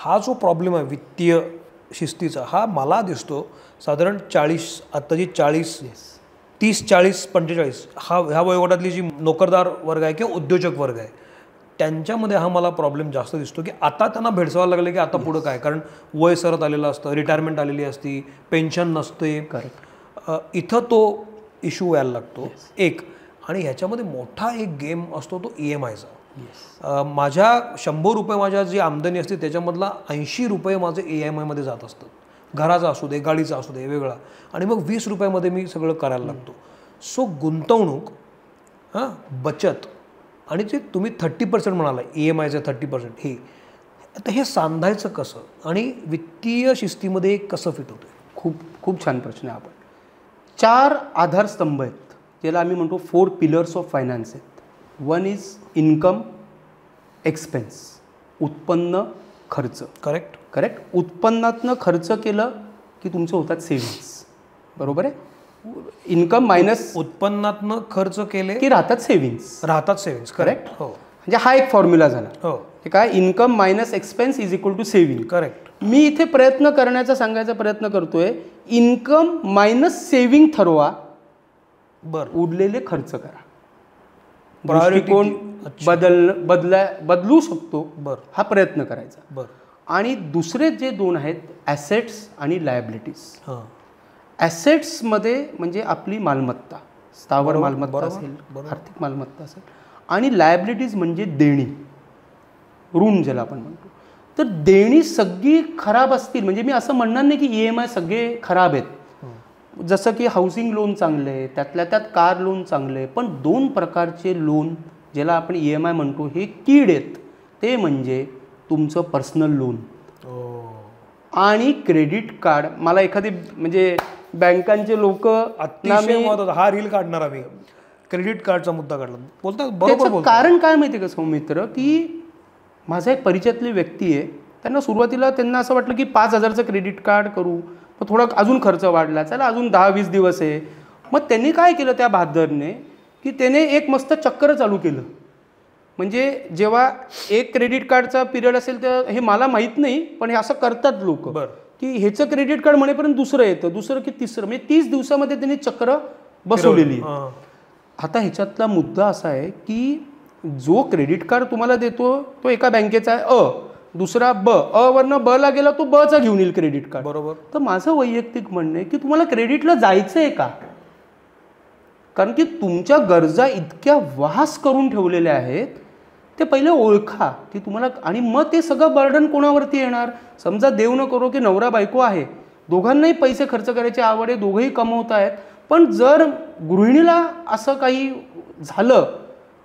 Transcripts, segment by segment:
हा जो प्रॉब्लेम आहे वित्तीय शिस्तीचा हा मला दिसतो साधारण 40 आत्ताची 40 30 40 45 ह्या वयोगटातली जी नोकरदार वर्ग आहे किंवा उद्योजक वर्ग आहे त्यांच्यामध्ये हा मला प्रॉब्लेम जास्त दिसतो की आता त्यांना भेडसावायला लागले की आता पुढं काय, कारण वय सरत आलेलं असतं, रिटायरमेंट आलेली असती, पेन्शन नसते. इथं तो इश्यू यायला लागतो एक. आणि ह्याच्यामध्ये मोठा एक गेम असतो तो EMIचा. माझ्या 100 रुपये माझ्या जी आमदनी असते त्याच्यामधला 80 रुपये माझे EMIमध्ये जात असतात. घराचा असू दे, गाडीचा असू दे, वेगळा. आणि मग 20 रुपयामध्ये मी सगळं करायला लागतो. सो गुंतवणूक, बचत आणि जे तुम्ही 30% म्हणाला EMIचं 30% हे आता हे सांधायचं कसं आणि वित्तीय शिस्तीमध्ये कसं फिट होतं? खूप छान प्रश्न आहे. आपण 4 आधारस्तंभ आहेत ज्याला आम्ही म्हणतो 4 पिलर्स ऑफ फायनान्स आहेत. वन इज इन्कम, एक्सपेन्स, उत्पन्न, खर्च. करेक्ट. उत्पन्नातनं खर्च केलं की तुमचं होतात सेव्हिंग्स. बरोबर आहे. इन्कम मायनस उत्पन्नातनं खर्च केले की राहतात सेव्हिंग्स. करेक्ट. हो, म्हणजे हा एक फॉर्म्युला झाला. हो, हे काय, income minus expense is equal to saving. Correct. मी इथे सांगायचा प्रयत्न करतोय, इन्कम मायनस सेव्हिंग ठरवा, उरलेले खर्च करा. दृष्टिकोन बदलू शकतो, हा प्रयत्न करायचा. आणि दुसरे जे 2 आहेत ॲसेट्स आणि लायबिलिटीज. ॲसेट्समध्ये म्हणजे आपली मालमत्ता, स्थावर मालमत्ता असेल, आर्थिक मालमत्ता असेल, आणि लायबिलिटीज म्हणजे देणी, ऋण ज्याला आपण म्हणतो. तर देणी सगळी खराब असतील म्हणजे मी असं म्हणणार नाही की EMI सगळे खराब आहेत. जसं की हाऊसिंग लोन चांगले आहे, त्यातल्या त्यात कार लोन चांगले आहे, पण 2 प्रकारचे लोन ज्याला आपण EMI म्हणतो हे कीड आहेत. ते म्हणजे तुमचं पर्सनल लोन आणि क्रेडिट कार्ड. मला एखादी म्हणजे बँकांचे लोक हा रील काढणार आम्ही क्रेडिट कार्डचा मुद्दा काढला बोलतात बरोबर. कारण काय माहिती का सौमित्र, की माझा एक परिचयातली व्यक्ती आहे, त्यांना सुरुवातीला असं वाटलं की 5,000चं क्रेडिट कार्ड करू, मग थोडा अजून खर्च वाढला, चला अजून 10-20 दिवस आहे. मग त्यांनी काय केलं त्या बहादरने की त्याने एक मस्त चक्र चालू केलं. म्हणजे जेव्हा एक क्रेडिट कार्डचा पिरियड असेल तर हे मला माहीत नाही, पण हे असं करतात लोक की ह्याचं क्रेडिट कार्ड म्हणेपर्यंत दुसरं येतं, दुसरं की तिसरं, म्हणजे 30 दिवसामध्ये त्यांनी चक्र बसवलेली. आता ह्याच्यातला मुद्दा असा आहे की जो क्रेडिट कार्ड तुम्हाला देतो तो एका बँकेचा आहे दुसरा वरनं ला गेला तो चा घेऊन येईल क्रेडिट कार्ड. बरोबर. तर माझं वैयक्तिक म्हणणं आहे की तुम्हाला क्रेडिटला जायचं आहे का? कारण की तुमच्या गरजा इतक्या वास करून ठेवलेल्या आहेत, ते पहिले ओळखा की तुम्हाला, आणि मग ते सगळं बर्डन कोणावरती येणार. समजा देव न करो की नवरा बायको आहे, दोघांनाही पैसे खर्च करायची आवड आहे, दोघंही कमवत आहेत, पण जर गृहिणीला असं काही झालं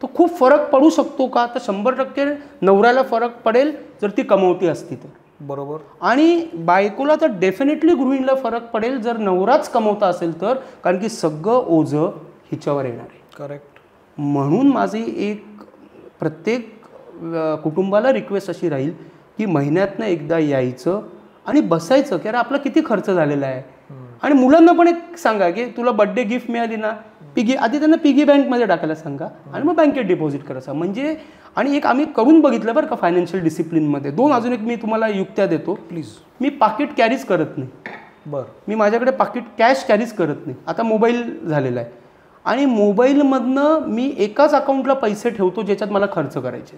तर खूप फरक पडू शकतो का? तर 100% नवऱ्याला फरक पडेल जर ती कमवती असती तर. बरोबर. आणि बायकोला तर डेफिनेटली गृहिणीला फरक पडेल जर नवराच कमवता असेल तर, कारण की सगळं ओझं हिच्यावर येणार आहे. करेक्ट. म्हणून माझी एक प्रत्येक कुटुंबाला रिक्वेस्ट अशी राहील की महिन्यातनं एकदा यायचं आणि बसायचं की अरे आपला किती खर्च झालेला आहे. आणि मुलांना पण एक सांगा की तुला बर्थडे गिफ्ट मिळाली ना, आधी त्यांना पिगी बँकमध्ये टाकायला सांगा आणि मग बँकेत डिपॉझिट करायचं. म्हणजे आणि एक आम्ही करून बघितलं बरं का फायनान्शियल डिसिप्लिनमध्ये. 2 अजून एक मी तुम्हाला युक्त्या देतो. प्लीज. मी पाकिट कॅरीच करत नाही. मी माझ्याकडे पाकिट कॅश कॅरीच करत नाही. आता मोबाईल झालेला आहे आणि मोबाईलमधनं मी एकाच अकाउंटला पैसे ठेवतो ज्याच्यात मला खर्च करायचे.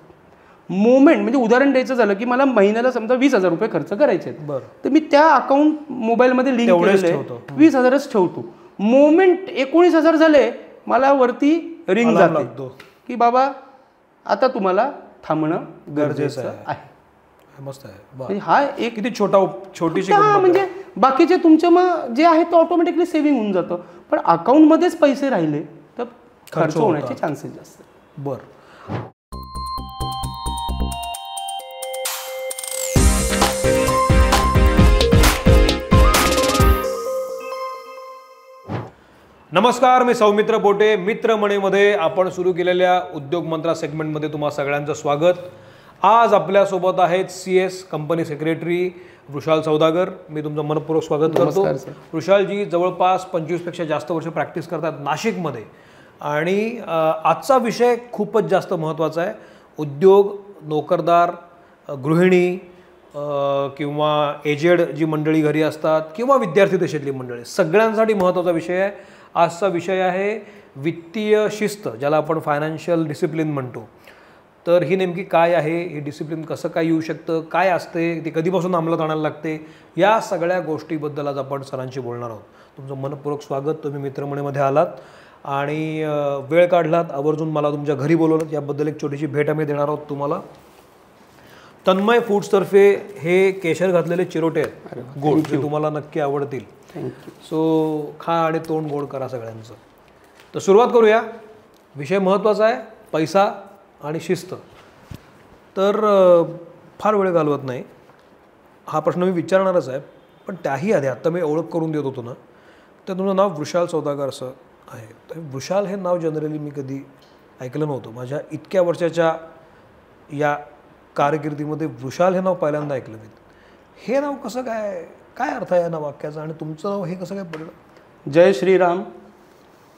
मोमेंट म्हणजे उदाहरण द्यायचं झालं की मला महिन्याला समजा 20,000 रुपये खर्च करायचे आहेत, तर मी त्या अकाउंट मोबाईलमध्ये लिंक केलेलं आहे, 20,000च ठेवतो. मोमेंट 19,000 झाले, मला वरती रिंग जाते की बाबा आता तुम्हाला थांबणं गरजेचं आहे. मस्त आहे. हा एक किती छोटीशी म्हणजे बाकीचे तुमचे मग जे आहे तो ऑटोमॅटिकली सेव्हिंग होऊन जातं, पण अकाउंटमध्येच पैसे राहिले तर खर्च होण्याचे चान्सेस जास्त. बरं. नमस्कार, मी सौमित्र बोटे. मित्रमणीमध्ये आपण सुरू केलेल्या उद्योग मंत्रा सेगमेंटमध्ये तुम्हा सगळ्यांचं स्वागत. आज आपल्यासोबत आहेत CS कंपनी सेक्रेटरी वृषाल सौदागर. मी तुमचं मनपूर्वक स्वागत करतो. वृषालजी जवळपास 25पेक्षा जास्त वर्ष प्रॅक्टिस करतात नाशिकमध्ये आणि आजचा विषय खूपच जास्त महत्त्वाचा आहे. उद्योग, नोकरदार, गृहिणी किंवा एजेड जी मंडळी घरी असतात किंवा विद्यार्थी दशेतली मंडळी, सगळ्यांसाठी महत्त्वाचा विषय आहे. आजचा विषय आहे वित्तीय शिस्त, ज्याला आपण फायनान्शियल डिसिप्लिन म्हणतो. तर ही नेमकी काय आहे, हे डिसिप्लिन कसं काय येऊ शकतं, काय असते, ते कधीपासून अंमलात आणायला लागते, या सगळ्या गोष्टीबद्दल आज आपण सरांशी बोलणार आहोत. तुमचं मनपूर्वक स्वागत. तुम्ही मित्रमंडळीमध्ये आलात आणि वेळ काढलात, आवर्जून मला तुमच्या घरी बोलवलं, याबद्दल एक छोटीशी भेट आम्ही देणार आहोत तुम्हाला. तन्मय फूड्सतर्फे हे केशर घातलेले चिरोटे आहेत गोड, जे तुम्हाला नक्की आवडतील. थँक्यू. सो खा आणि तोंड गोड करा सगळ्यांचं. तर सुरुवात करूया. विषय महत्त्वाचा आहे, पैसा आणि शिस्त. तर फार वेळ घालवत नाही, हा प्रश्न मी विचारणारच आहे, पण त्याही आधी आत्ता मी ओळख करून देत होतो ना, तर तुमचं नाव वृषाल सौदागर असं आहे. तर वृषाल हे नाव जनरली मी कधी ऐकलं नव्हतं. माझ्या इतक्या वर्षाच्या या कारकिर्दीमध्ये वृषाल हे नाव पहिल्यांदा ऐकलं मी. हे नाव कसं काय, काय अर्थ आहे या नाव वाक्याचा, आणि तुमचं नाव हे कसं काय पडलं? जय श्रीराम.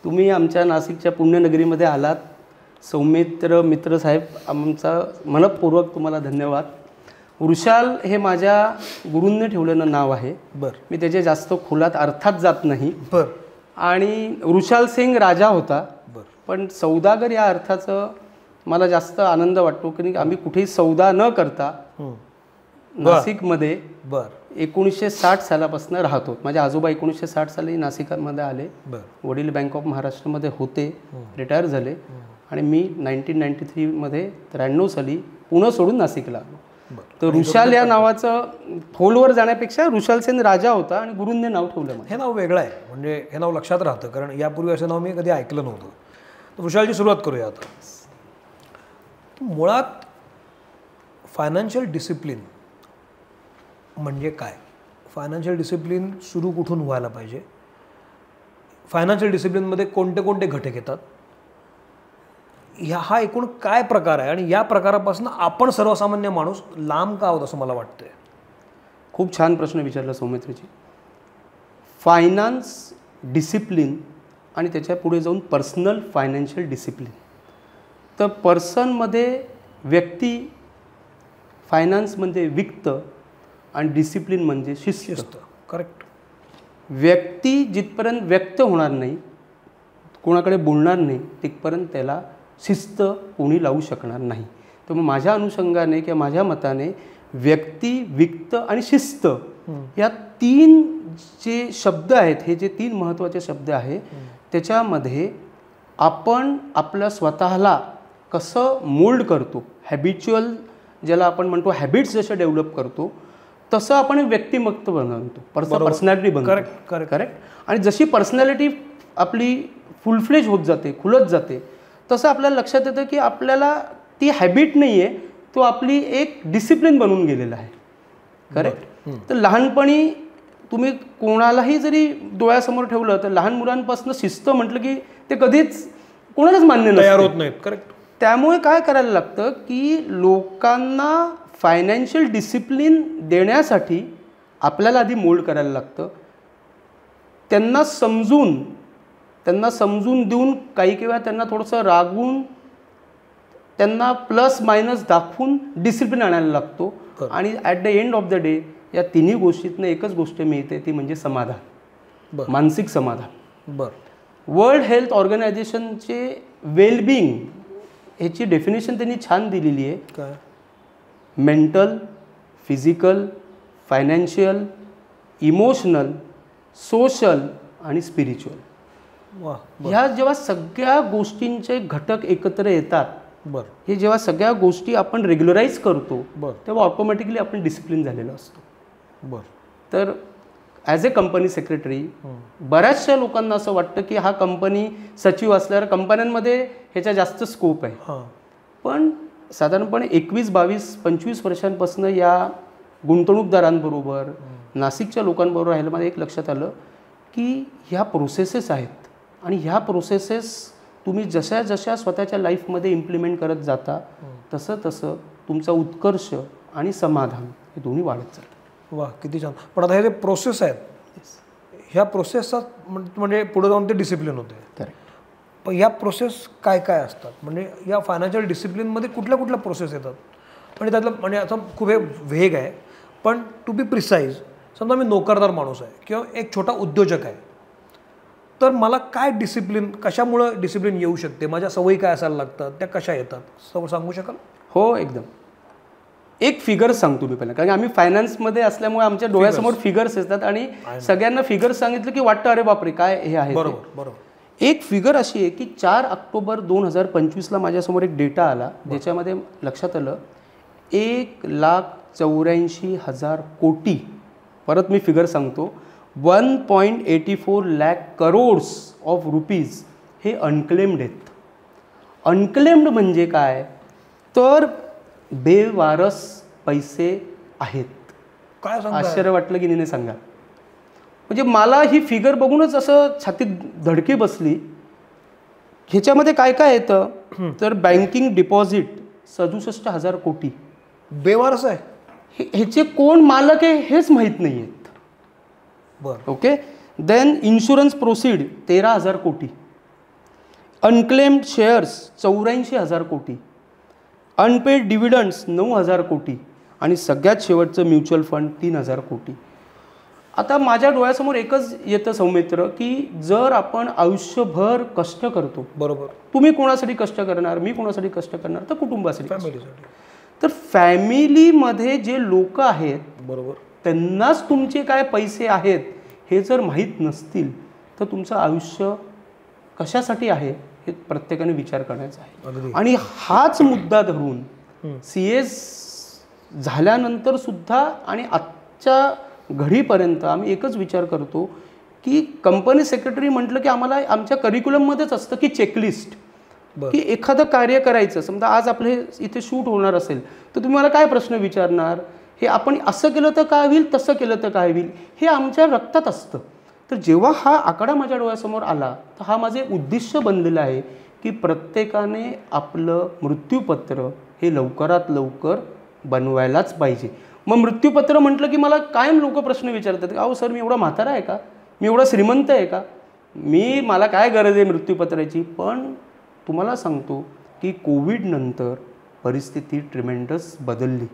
तुम्ही आमच्या नाशिकच्या पुण्यनगरीमध्ये आलात. सौमित्र मित्रसाहेब, आमचा मनपूर्वक तुम्हाला धन्यवाद. वृषाल हे माझ्या गुरूंनी ठेवलेलं नाव आहे. बरं. मी त्याचे जास्त खोलात अर्थात जात नाही. बरं. आणि वृषाल सिंग राजा होता. बरं. पण सौदागर या अर्थाचं मला जास्त आनंद वाटतो, की आम्ही कुठेही सौदा न करता नाशिकमध्ये 1960 सालापासून राहतो. माझे आजोबा 1960 साली नाशिकमध्ये आले. वडील बँक ऑफ महाराष्ट्रामध्ये होते, रिटायर झाले, आणि मी 1993 93 साली पुणे सोडून नाशिकला आलो. तर वृषाल या नावाचं खोलवर जाण्यापेक्षा वृषाल सेन राजा होता आणि गुरूंनी नाव ठेवलं. हे नाव वेगळं आहे, म्हणजे हे नाव लक्षात राहतं, कारण यापूर्वी असं नाव मी कधी ऐकलं नव्हतं. तर वृषालची सुरुवात करूया आता. मुळात फायनान्शियल डिसिप्लिन म्हणजे काय, फायनान्शियल डिसिप्लिन सुरू कुठून व्हायला पाहिजे, फायनान्शियल डिसिप्लिनमध्ये कोणते कोणते घटक येतात, हा एकूण काय प्रकार आहे, आणि या प्रकारापासून आपण सर्वसामान्य माणूस लांब का आहोत असं मला वाटतंय? खूप छान प्रश्न विचारला सौमित्रजी. फायनान्स डिसिप्लिन आणि त्याच्या पुढे जाऊन पर्सनल फायनान्शियल डिसिप्लिन. तर पर्सनमध्ये व्यक्ती, फायनान्समध्ये वित्त, आणि डिसिप्लिन म्हणजे शिस्त. करेक्ट. व्यक्ती जिथपर्यंत व्यक्त होणार नाही, कोणाकडे बोलणार नाही, तिथपर्यंत त्याला शिस्त कोणी लावू शकणार नाही. तर मग माझ्या अनुषंगाने किंवा माझ्या मताने व्यक्ती, वित्त आणि शिस्त या तीन जे शब्द आहेत, हे जे तीन महत्त्वाचे शब्द आहेत, त्याच्यामध्ये आपण आपल्या स्वतःला कसं मोल्ड करतो, हॅबिच्युअल ज्याला आपण म्हणतो, हॅबिट्स जसे डेव्हलप करतो, तसं आपण व्यक्तिमत्व बनवतो, पर्सनॅलिटी बनवतो. करेक्ट. करेक्ट. आणि जशी पर्सनॅलिटी आपली फुलफ्लेज होत जाते, खुलत जाते, तसं आपल्याला लक्षात येतं की आपल्याला ती हॅबिट नाही आहे, तो आपली एक डिसिप्लिन बनून गेलेला आहे. करेक्ट. तर लहानपणी तुम्ही कोणालाही जरी डोळ्यासमोर ठेवलं, तर लहान मुलांपासून शिस्त म्हटलं की ते कधीच कोणालाच मान्य तयार होत नाहीत. करेक्ट. त्यामुळे काय करायला लागतं की लोकांना फायनान्शियल डिसिप्लिन देण्यासाठी आपल्याला आधी मोल्ड करायला लागतं. त्यांना समजून देऊन, काही वेळा त्यांना थोडंसं रागवून, त्यांना प्लस मायनस दाखवून डिसिप्लिन आणायला लागतो. आणि at the end of the day या तिन्ही गोष्टीतनं एकच गोष्ट मिळते, ती म्हणजे समाधान, मानसिक समाधान. वर्ल्ड हेल्थ ऑर्गनायझेशनचे वेलबिंग ह्याची डेफिनेशन त्यांनी छान दिलेली आहे. काय? Mental, physical, financial, emotional, social आणि स्पिरिच्युअल. ह्या जेव्हा सगळ्या गोष्टींचे घटक एकत्र येतात, हे जेव्हा सगळ्या गोष्टी आपण रेग्युलराईज करतो, तेव्हा ऑटोमॅटिकली आपण डिसिप्लिन झालेलो असतो. तर ॲज ए कंपनी सेक्रेटरी बऱ्याचशा लोकांना असं वाटतं की हा कंपनी सचिव असल्यावर कंपन्यांमध्ये ह्याच्या जास्त स्कोप आहे. पण साधारणपणे 21, 22, 25 वर्षांपासून या गुंतवणूकदारांबरोबर, नाशिकच्या लोकांबरोबर राहायला मला एक लक्षात आलं की ह्या प्रोसेसेस आहेत, आणि ह्या प्रोसेसेस तुम्ही जशा जशा स्वतःच्या लाईफमध्ये इम्प्लिमेंट करत जाता, तसं तसं तुमचा उत्कर्ष आणि समाधान हे दोन्ही वाढत जातं. वा, किती छान. पण आता हे जे प्रोसेस आहेत, ह्या प्रोसेसचा म्हणजे पुढे जाऊन ते डिसिप्लिन होते. करेक्ट. पण या प्रोसेस काय काय असतात, म्हणजे या फायनान्शियल डिसिप्लिनमध्ये कुठल्या कुठल्या प्रोसेस येतात, म्हणजे त्यातलं म्हणजे आता खूप हे वेग आहे, पण टू बी प्रिसाईज, समजा मी नोकरदार माणूस आहे किंवा एक छोटा उद्योजक आहे, तर मला काय डिसिप्लिन, कशामुळं डिसिप्लिन येऊ शकते, माझ्या सवयी काय असायला लागतात, त्या कशा येतात, सांगू शकाल? हो, एकदम. एक फिगर सांगतो मी पहिला, कारण आम्ही फायनान्समध्ये असल्यामुळे आमच्या डोळ्यासमोर फिगर्स येतात आणि सगळ्यांना फिगर्स सांगितलं की वाटतं अरे बापरे काय हे आहे. बरोबर बरोबर. एक फिगर अशी आहे की 4 ऑक्टोबर 2025ला माझ्यासमोर एक डेटा आला ज्याच्यामध्ये लक्षात आलं 1,84,000 कोटी, परत मी फिगर सांगतो, 1.84 lakh crores ऑफ रुपीज हे अनक्लेम्ड आहेत. अनक्लेम्ड म्हणजे काय, तर बेवारस पैसे आहेत. काय आश्चर्य वाटलं की नाही सांगा. म्हणजे मला ही फिगर बघूनच असं छातीत धडकी बसली. ह्याच्यामध्ये काय काय येतं, तर बँकिंग डिपॉझिट 67,000 कोटी बेवारस आहे. ह्याचे कोण मालक आहे हेच माहीत नाही आहेत. बरं, ओके. देन इन्शुरन्स प्रोसीड 13,000 कोटी, अनक्लेम्ड शेअर्स 84,000 कोटी, अनपेड डिव्हिडंड्स 9,000 कोटी आणि सगळ्यात शेवटचं म्युच्युअल फंड 3,000 कोटी. आता माझ्या डोळ्यासमोर एकच येतं सौमित्र, की जर आपण आयुष्यभर कष्ट करतो, बरोबर, तुम्ही कोणासाठी कष्ट करणार, मी कोणासाठी कष्ट करणार, तर कुटुंबासाठी, फॅमिलीसाठी. तर फॅमिलीमध्ये जे लोक आहेत बरोबर, त्यांनाच तुमचे काय पैसे आहेत हे जर माहीत नसतील तर तुमचं आयुष्य कशासाठी आहे हे प्रत्येकाने विचार करायचा आहे. आणि हाच मुद्दा धरून CS झाल्यानंतर सुद्धा आणि आजच्या घडीपर्यंत आम्ही एकच विचार करतो की कंपनी सेक्रेटरी म्हटलं की आम्हाला आमच्या करिक्युलममध्येच असतं की चेकलिस्ट, की एखादं कार्य करायचं. समजा आज आपले इथे शूट होणार असेल तर तुम्ही मला काय प्रश्न विचारणार, हे आपण असं केलं तर काय होईल, तसं केलं तर काय होईल, हे आमच्या रक्तात असतं. तर जेव्हा हा आकडा माझ्या डोळ्यासमोर आला तर हा माझे उद्दिष्ट बनलेलं आहे की प्रत्येकाने आपलं मृत्यूपत्र हे लवकरात लवकर बनवायलाच पाहिजे. मग मृत्यूपत्र म्हटलं की मला कायम लोक प्रश्न विचारतात, अहो सर मी एवढा म्हातारा आहे का, मी एवढा श्रीमंत आहे का, मला काय गरज आहे मृत्यूपत्राची. पण तुम्हाला सांगतो की कोविडनंतर परिस्थिती ट्रिमेंडस बदलली.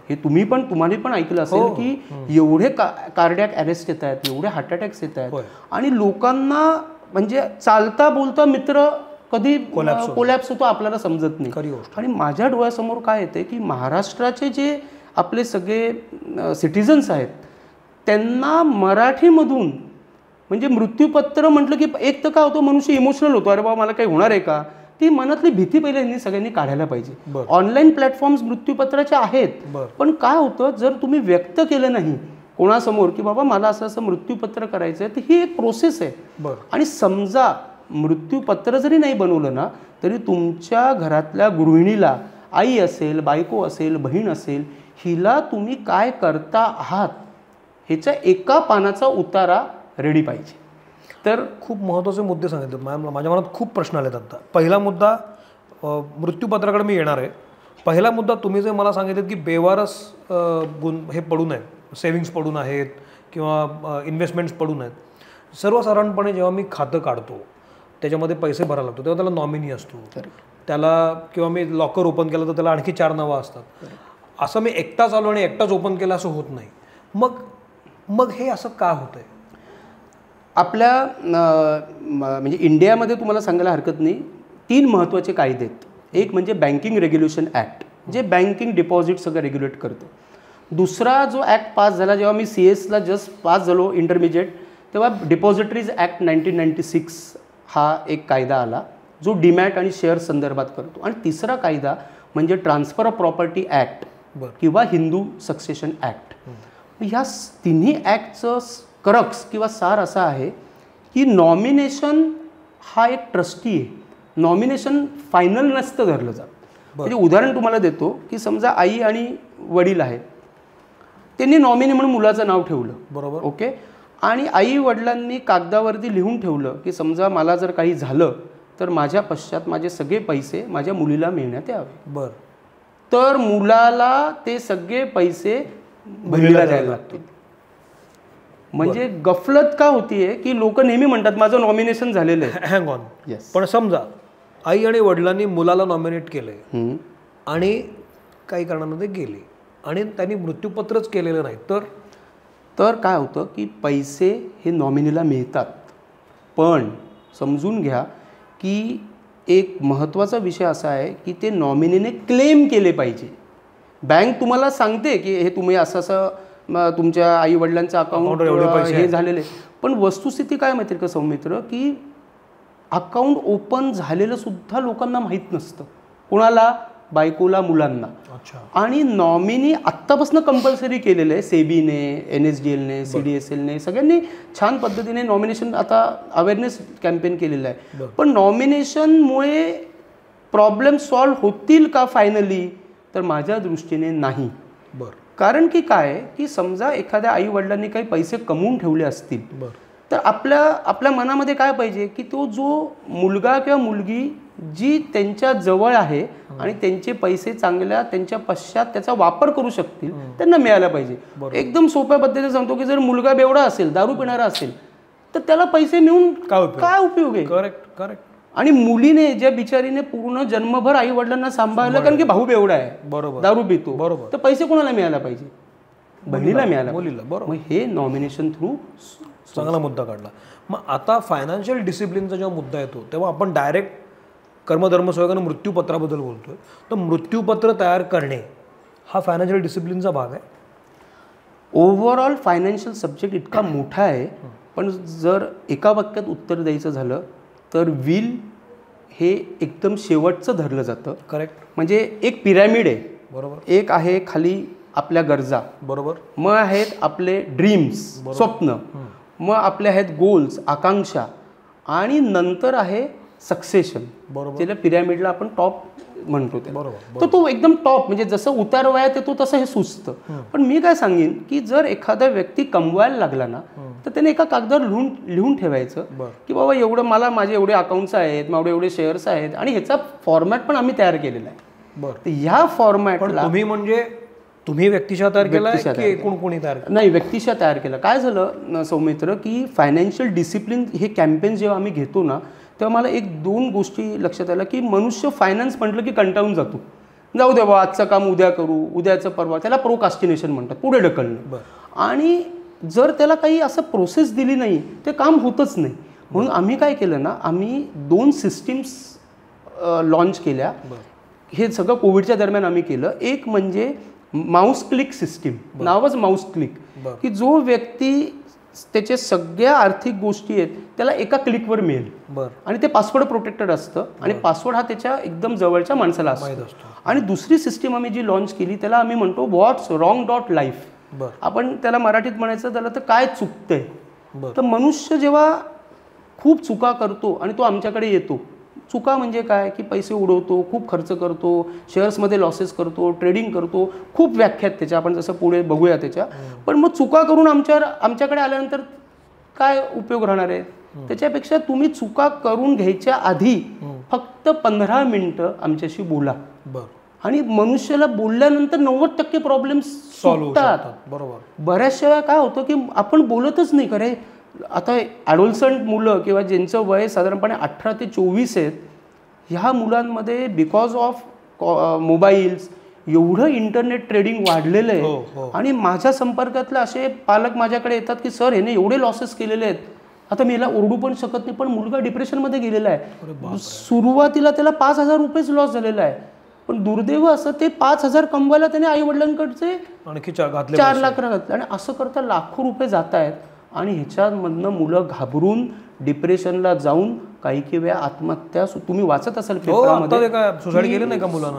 हे तुम्हाला पण ऐकलं असेल की एवढे कार्डियक अरेस्ट येत आहेत, एवढे हार्ट अटॅक्स येत आहेत आणि लोकांना म्हणजे चालता बोलता मित्र कधी कोलॅप्स होतो आपल्याला समजत नाही. आणि माझ्या डोळ्यासमोर काय येते की महाराष्ट्राचे जे आपले सगळे सिटिझन्स आहेत त्यांना मराठीमधून म्हणजे मृत्यूपत्र म्हटलं की एक तर काय होतं, मनुष्य इमोशनल होतो, अरे बाबा मला काही होणार आहे का, ती मनातली भीती पहिले यांनी सगळ्यांनी काढायला पाहिजे. ऑनलाईन प्लॅटफॉर्म्स मृत्यूपत्राचे आहेत, पण काय होतं जर तुम्ही व्यक्त केलं नाही कोणासमोर की बाबा मला असं असं मृत्यूपत्र करायचं आहे, तर ही एक प्रोसेस आहे. आणि समजा मृत्यूपत्र जरी नाही बनवलं ना तरी तुमच्या घरातल्या गृहिणीला, आई असेल, बायको असेल, बहीण असेल, हिला तुम्ही काय करता आहात ह्याच्या एका पानाचा उतारा रेडी पाहिजे. तर खूप महत्त्वाचे मुद्दे सांगितले. माझ्या मनात खूप प्रश्न आलेत आता. पहिला मुद्दा, मृत्यूपत्राकडे मी येणार आहे. पहिला मुद्दा तुम्ही जे मला सांगितलं की बेवारस हे पडून आहेत, सेव्हिंग्स पडून आहेत किंवा इन्व्हेस्टमेंट्स पडून आहेत. सर्वसाधारणपणे जेव्हा मी खातं काढतो त्याच्यामध्ये पैसे भरायला लागतो तेव्हा त्याला नॉमिनी असतो, त्याला किंवा मी लॉकर ओपन केलं तर त्याला आणखी 4 नावं असतात. असं मी एकटाच आलो आणि एकटाच ओपन केलं असं होत नाही. मग हे असं का होतं आहे? आपल्या म्हणजे इंडियामध्ये तुम्हाला सांगायला हरकत नाही 3 महत्त्वाचे कायदे आहेत. एक म्हणजे बँकिंग रेग्युलेशन ॲक्ट, जे बँकिंग डिपॉझिट सगळं रेग्युलेट करतं. दुसरा जो ॲक्ट पास झाला जेव्हा मी CS ला जस्ट पास झालो इंटरमिजिएट, तेव्हा डिपॉझिटरीज ॲक्ट 1996 हा एक कायदा आला जो डीमॅट आणि शेअर संदर्भात करतो. आणि तिसरा कायदा म्हणजे ट्रान्सफर ऑफ प्रॉपर्टी ॲक्ट किंवा हिंदू सक्सेशन ॲक्ट. ह्या तिन्ही ॲक्टचं क्रक्स किंवा सार असा आहे की नॉमिनेशन हा एक ट्रस्टी आहे, नॉमिनेशन फायनल नसतं धरलं जात. म्हणजे उदाहरण तुम्हाला देतो की समजा आई आणि वडील आहेत, त्यांनी नॉमिनी म्हणून मुलाचं नाव ठेवलं, बरोबर, ओके, आणि आई वडिलांनी कागदावरती लिहून ठेवलं की समजा मला जर काही झालं तर माझ्या पश्चात माझे सगळे पैसे माझ्या मुलीला मिळण्यात यावे. बरं, तर मुलाला ते सगळे पैसे बहिणीला द्यायला लागतील. म्हणजे गफलत का होतीये की लोक नेहमी म्हणतात माझं नॉमिनेशन झालेलं आहे. हँग ऑन, पण समजा आई आणि वडिलांनी मुलाला नॉमिनेट केलंय आणि काही कारणामध्ये गेले आणि त्यांनी मृत्यूपत्रच केलेलं नाही तर काय होतं की पैसे हे नॉमिनीला मिळतात, पण समजून घ्या की एक महत्त्वाचा विषय असा आहे की ते नॉमिनीने क्लेम केले पाहिजे. बँक तुम्हाला सांगते की हे तुम्ही असं तुमच्या आईवडिलांचं अकाउंट हे झालेले, पण वस्तुस्थिती काय माहिती का सौमित्र, की अकाउंट ओपन झालेलं सुद्धा लोकांना माहीत नसतं. कोणाला? बायकोला, मुलांना. आणि नॉमिनी आत्तापासून कंपल्सरी केलेलं आहे सेबीने, NSDLने, CDSLने, सगळ्यांनी छान पद्धतीने नॉमिनेशन आता अवेअरनेस कॅम्पेन केलेलं आहे. पण नॉमिनेशनमुळे प्रॉब्लेम सॉल्व्ह होतील का फायनली? तर माझ्या दृष्टीने नाही. कारण की काय की समजा एखाद्या आई वडिलांनी काही पैसे कमवून ठेवले असतील, तर आपल्या मनामध्ये काय पाहिजे की तो जो मुलगा किंवा मुलगी जी त्यांच्या जवळ आहे आणि त्यांचे पैसे चांगल्या त्यांच्या पश्चात त्याचा वापर करू शकतील त्यांना मिळायला पाहिजे. एकदम सोप्या पद्धतीने सांगतो की जर मुलगा बेवडा असेल, दारू पिणारा असेल, तर त्याला पैसे मिळून काय उपयोग आहे? करेक्ट. आणि मुलीने, ज्या बिचारीने पूर्ण जन्मभर आई वडिलांना सांभाळलं कारण की भाऊ बेवडा आहे, दारू पितो, तर पैसे कोणाला मिळायला पाहिजे? बहिणीला मिळाला, मुलीला. मग हे नॉमिनेशन थ्रू चांगला मुद्दा काढला. मग आता फायनान्शियल डिसिप्लिनचा जेव्हा मुद्दा येतो तेव्हा आपण डायरेक्ट कर्मधर्म संयोगाने मृत्यूपत्राबद्दल बोलतोय. तर मृत्यूपत्र तयार करणे हा फायनान्शियल डिसिप्लिनचा भाग आहे. ओव्हरऑल फायनान्शियल सब्जेक्ट इतका मोठा आहे, पण जर एका वाक्यात उत्तर द्यायचं झालं तर विल हे एकदम शेवटचं धरलं जातं. करेक्ट. म्हणजे एक पिरॅमिड आहे. बरोबर. एक आहे खाली आपल्या गरजा, बरोबर, मग आहेत आपले ड्रीम्स, स्वप्न, मग आपले आहेत गोल्स, आकांक्षा, आणि नंतर आहे सक्सेशन. बरोबर. ज्याला पिरॅमिडला आपण टॉप म्हणतो ते. बरोबर. तर तो एकदम टॉप, म्हणजे जसं उतार वयात येतो तसं हे सुचतं. पण मी काय सांगेन की जर एखादा व्यक्ती कमवायला लागला ना, तर त्याने एका कागदावर लिहून ठेवायचं की बाबा एवढं माझे एवढे अकाउंट्स आहेत, एवढे शेअर्स आहेत, आणि ह्याचा फॉर्मॅट पण आम्ही तयार केलेला आहे. बरं. ह्या फॉर्मॅटला तुम्ही व्यक्तिशः तयार केला की एकूण कोणी तयार केला? नाही, व्यक्तिशः तयार केला. काय झालं सौमित्र की फायनान्शियल डिसिप्लिन हे कॅम्पेन जेव्हा आम्ही घेतो ना, तेव्हा मला 1-2 गोष्टी लक्षात आल्या की मनुष्य फायनान्स म्हटलं की कंटाळून जातो. जाऊ दे बाबा, आजचं काम उद्या करू, उद्याचं परवा, त्याला प्रोकास्टिनेशन म्हणतात, पुढे ढकलणं. आणि जर त्याला काही असं प्रोसेस दिली नाही ते काम होतच नाही. म्हणून आम्ही काय केलं ना, आम्ही 2 सिस्टीम्स लॉन्च केल्या. हे सगळं कोविडच्या दरम्यान आम्ही केलं. एक म्हणजे माऊस क्लिक सिस्टीम, नावच माऊस क्लिक, की जो व्यक्ती त्याचे सगळ्या आर्थिक गोष्टी आहेत त्याला एका क्लिकवर मिळेल. आणि ते पासवर्ड प्रोटेक्टेड असतं, आणि पासवर्ड हा त्याच्या एकदम जवळच्या माणसाला असतो. आणि दुसरी सिस्टीम आम्ही जी लॉन्च केली त्याला आम्ही म्हणतो what's-wrong.life. आपण त्याला मराठीत म्हणायचं त्याला तर काय चुकतंय. तर मनुष्य जेव्हा खूप चुका करतो आणि तो आमच्याकडे येतो, चुका म्हणजे काय की पैसे उडवतो, खूप खर्च करतो, शेअर्समध्ये लॉसेस करतो, ट्रेडिंग करतो, खूप व्याख्यात त्याच्या, आपण जसं पुढे बघूया त्याच्या. पण मग चुका करून आमच्याकडे आल्यानंतर काय उपयोग राहणार आहे? त्याच्यापेक्षा तुम्ही चुका करून घ्यायच्या आधी फक्त 15 मिनिटं आमच्याशी बोला. आणि मनुष्याला बोलल्यानंतर 90% प्रॉब्लेम सॉल्व्ह होतात. बरोबर. बऱ्याचशा वेळा काय होतं की आपण बोलतच नाही. खरे आता ॲडोलसंट मुलं किंवा ज्यांचं वय साधारणपणे 18 ते 24 आहेत, ह्या मुलांमध्ये बिकॉज ऑफ मोबाईल्स एवढं इंटरनेट ट्रेडिंग वाढलेलं आहे. आणि माझ्या संपर्कातले असे पालक माझ्याकडे येतात की सर ह्याने एवढे लॉसेस केलेले आहेत, आता मी याला ओरडू पण शकत नाही, पण मुलगा डिप्रेशनमध्ये गेलेला आहे. सुरुवातीला त्याला 5,000 रुपयेच लॉस झालेला आहे, पण दुर्दैव असं ते 5,000 कमवायला त्याने आई वडिलांकडचे आणखी 4 लाख घातले, आणि असं करता लाखो रुपये जात आहेत. आणि ह्याच्यामधनं मुलं घाबरून डिप्रेशनला जाऊन काही वेळा आत्महत्या, तुम्ही वाचत असाल पेपरामध्ये,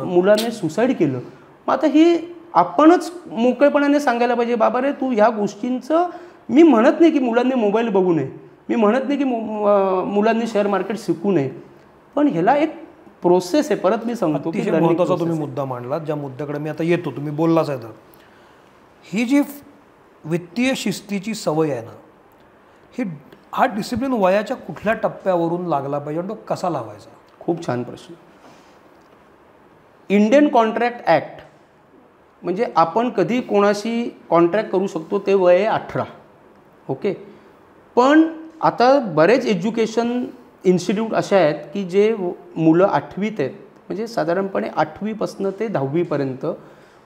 मुलाने सुसाईड केलं. मग आता ही आपणच मोकळेपणाने सांगायला पाहिजे, बाबा रे तू ह्या गोष्टींचं, मी म्हणत नाही की मुलांनी मोबाईल बघू नये, मी म्हणत नाही की मुलांनी शेअर मार्केट शिकू नये, पण ह्याला एक प्रोसेस आहे. परत मी सांगतो, अतिशय महत्त्वाचा तुम्ही मुद्दा मांडला, ज्या मुद्द्याकडे मी आता येतो, तुम्ही बोललाच आहे. तर ही जी वित्तीय शिस्तीची सवय आहे ना, हा डिसिप्लिन वयाच्या कुठल्या टप्प्यावरून लागला पाहिजे आणि तो कसा लावायचा? खूप छान प्रश्न. इंडियन कॉन्ट्रॅक्ट ॲक्ट म्हणजे आपण कधी कोणाशी कॉन्ट्रॅक्ट करू शकतो ते वय आहे 18. ओके. पण आता बरेच एज्युकेशन इन्स्टिट्यूट असे आहेत की जे मुलं 8वीत आहेत, म्हणजे साधारणपणे 8वीपासून ते 10वीपर्यंत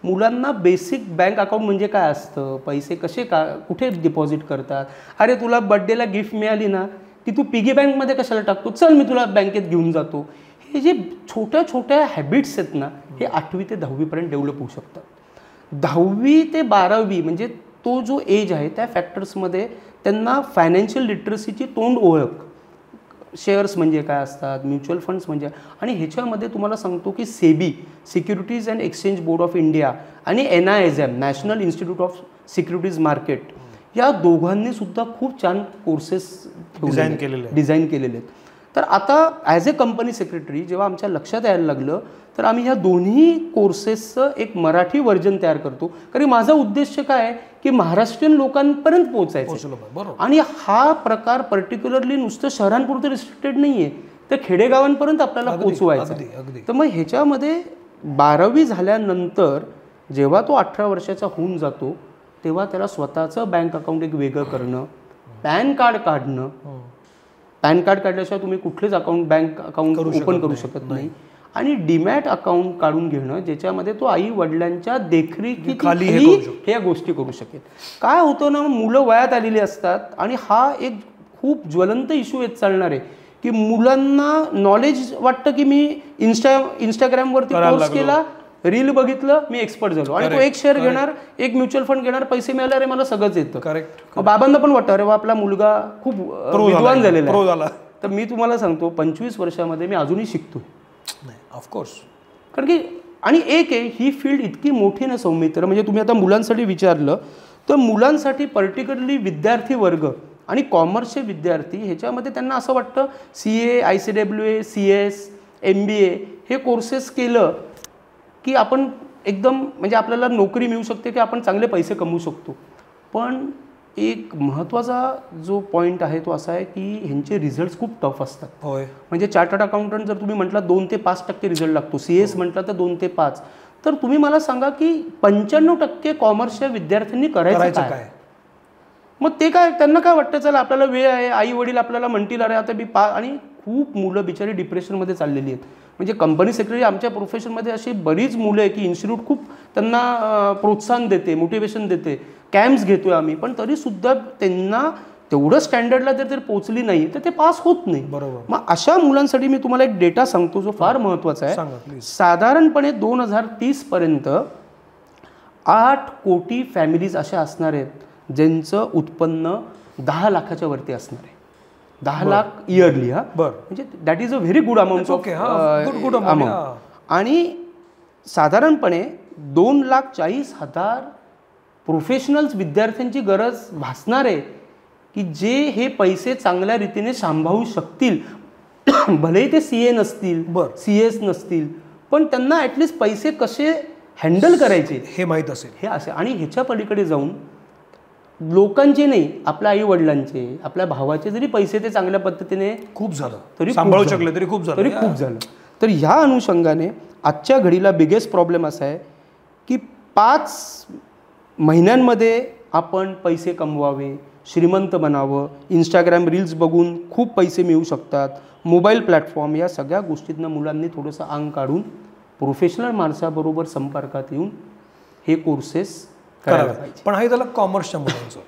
मुलांना बेसिक बँक अकाउंट म्हणजे काय असतं, पैसे कसे कुठे डिपॉझिट करतात, अरे तुला बर्थडेला गिफ्ट मिळाली ना ती तू पिगी बँकमध्ये कशाला टाकतो, चल मी तुला बँकेत घेऊन जातो. हे जे छोट्या छोट्या हॅबिट्स आहेत ना हे 8वी ते 10वीपर्यंत डेव्हलप होऊ शकतात. 10वी ते 12वी म्हणजे तो जो एज आहे त्या फॅक्टर्समध्ये त्यांना फायनान्शियल लिटरसीची तोंड ओळख, शेअर्स म्हणजे काय असतात, म्युच्युअल फंड्स म्हणजे, आणि ह्याच्यामध्ये तुम्हाला सांगतो की SEBI, securities and exchange board of India, आणि NISM, national institute of securities market, या दोघांनी सुद्धा खूप छान कोर्सेस डिझाईन केलेले आहेत. तर आता ॲज ए कंपनी सेक्रेटरी जेव्हा आमच्या लक्षात यायला लागलं तर आम्ही ह्या दोन्ही कोर्सेसचं एक मराठी व्हर्जन तयार करतो. कारण माझा उद्देश काय आहे की महाराष्ट्रीयन लोकांपर्यंत पोहोचायचं, आणि हा प्रकार पर्टिक्युलरली नुसतं शहरांपुरतं रिस्ट्रिक्टेड नाही आहे, तर खेडेगावांपर्यंत आपल्याला पोहोचवायचं. तर मग ह्याच्यामध्ये 12वी झाल्यानंतर जेव्हा तो 18 वर्षाचा होऊन जातो तेव्हा त्याला स्वतःचं बँक अकाउंट एक वेगळं करणं, पॅन कार्ड काढणं, पॅन कार्ड काढल्याशिवाय तुम्ही कुठलेच बँक अकाउंट ओपन करू शकत नाही, आणि डीमॅट अकाउंट काढून घेणं ज्याच्यामध्ये तो आई वडिलांच्या देखरेखीखाली ह्या गोष्टी करू शकेल. काय होतं ना, मुलं वयात आलेली असतात आणि हा एक खूप ज्वलंत इश्यू येत चालणार आहे की मुलांना नॉलेज वाटतं की मी इंस्टाग्रामवरती पोस्ट केला, रील बघितलं, मी एक्सपर्ट झालो, आणि तो एक शेअर घेणार, एक म्युच्युअल फंड घेणार, पैसे मिळाले, अरे मला सगळंच येतं. करेक्ट. बाबांना पण वाटतं अरे वा आपला मुलगा खूप विद्वान झालेला आहे. तर मी तुम्हाला सांगतो 25 वर्षामध्ये मी अजूनही शिकतो. नाही ऑफकोर्स, कारण की, आणि एक आहे ही फील्ड इतकी मोठी ना सौमित्र, म्हणजे तुम्ही आता मुलांसाठी विचारलं तर मुलांसाठी पर्टिक्युलरली विद्यार्थी वर्ग आणि कॉमर्सचे विद्यार्थी ह्याच्यामध्ये त्यांना असं वाटतं CA, ICWA, CS, MBA हे कोर्सेस केलं की आपण एकदम म्हणजे आपल्याला नोकरी मिळू शकते की आपण चांगले पैसे कमवू शकतो. पण एक महत्त्वाचा जो पॉईंट आहे तो असा आहे की ह्यांचे रिझल्ट्स खूप टफ असतात. होय. म्हणजे चार्टर्ड अकाउंटंट जर तुम्ही म्हटलं 2 ते 5% रिझल्ट लागतो, CS म्हटलं तर 2 ते 5, तर तुम्ही मला सांगा की 95% कॉमर्सच्या विद्यार्थ्यांनी करायचं काय? मग ते काय, त्यांना काय वाटतं चला आपल्याला वेळ आहे, आई वडील आपल्याला म्हणतील अरे आता मी आणि खूप मुलं बिचारी डिप्रेशनमध्ये चाललेली आहेत. म्हणजे कंपनी सेक्रेटरी आमच्या प्रोफेशनमध्ये अशी बरीच मुलं आहे की इन्स्टिट्यूट खूप त्यांना प्रोत्साहन देते, मोटिवेशन देते, कॅम्प्स घेतोय आम्ही, पण तरीसुद्धा त्यांना तेवढं स्टँडर्डला जर पोहोचली नाही तर ते पास होत नाही. बरोबर. मग अशा मुलांसाठी मी तुम्हाला एक डेटा सांगतो जो फार महत्त्वाचा आहे. साधारणपणे 2030 पर्यंत 8 कोटी फॅमिलीज अशा असणार आहेत ज्यांचं उत्पन्न 10 लाखाच्या वरती असणार आहे. 10 लाख इयरली. हा म्हणजे that is a very good amount of amount. आणि साधारणपणे 2,40,000 प्रोफेशनल्स विद्यार्थ्यांची गरज भासणार आहे की जे हे पैसे चांगल्या रीतीने सांभाळू शकतील. भलेही ते CA नसतील, CS नसतील, पण त्यांना ॲटलिस्ट पैसे कसे हँडल करायचे हे माहीत असेल, हे असे. आणि ह्याच्या पलीकडे जाऊन लोकांचे नाही, आपल्या आई वडिलांचे, आपल्या भावाचे जरी पैसे ते चांगल्या पद्धतीने खूप झालं तरी सांभाळू शकले तरी खूप झालं. तर ह्या अनुषंगाने आजच्या घडीला बिगेस्ट प्रॉब्लेम असा आहे की 5 महिन्यांमध्ये आपण पैसे कमवावे, श्रीमंत बनावं, इंस्टाग्राम रील्स बघून खूप पैसे मिळू शकतात, मोबाईल प्लॅटफॉर्म, या सगळ्या गोष्टींना मुलांनी थोडंसं अंग काढून प्रोफेशनल माणसाबरोबर संपर्कात येऊन हे कोर्सेस करायला पाहिजे. पण हे झालं कॉमर्सच्या मुलांचं.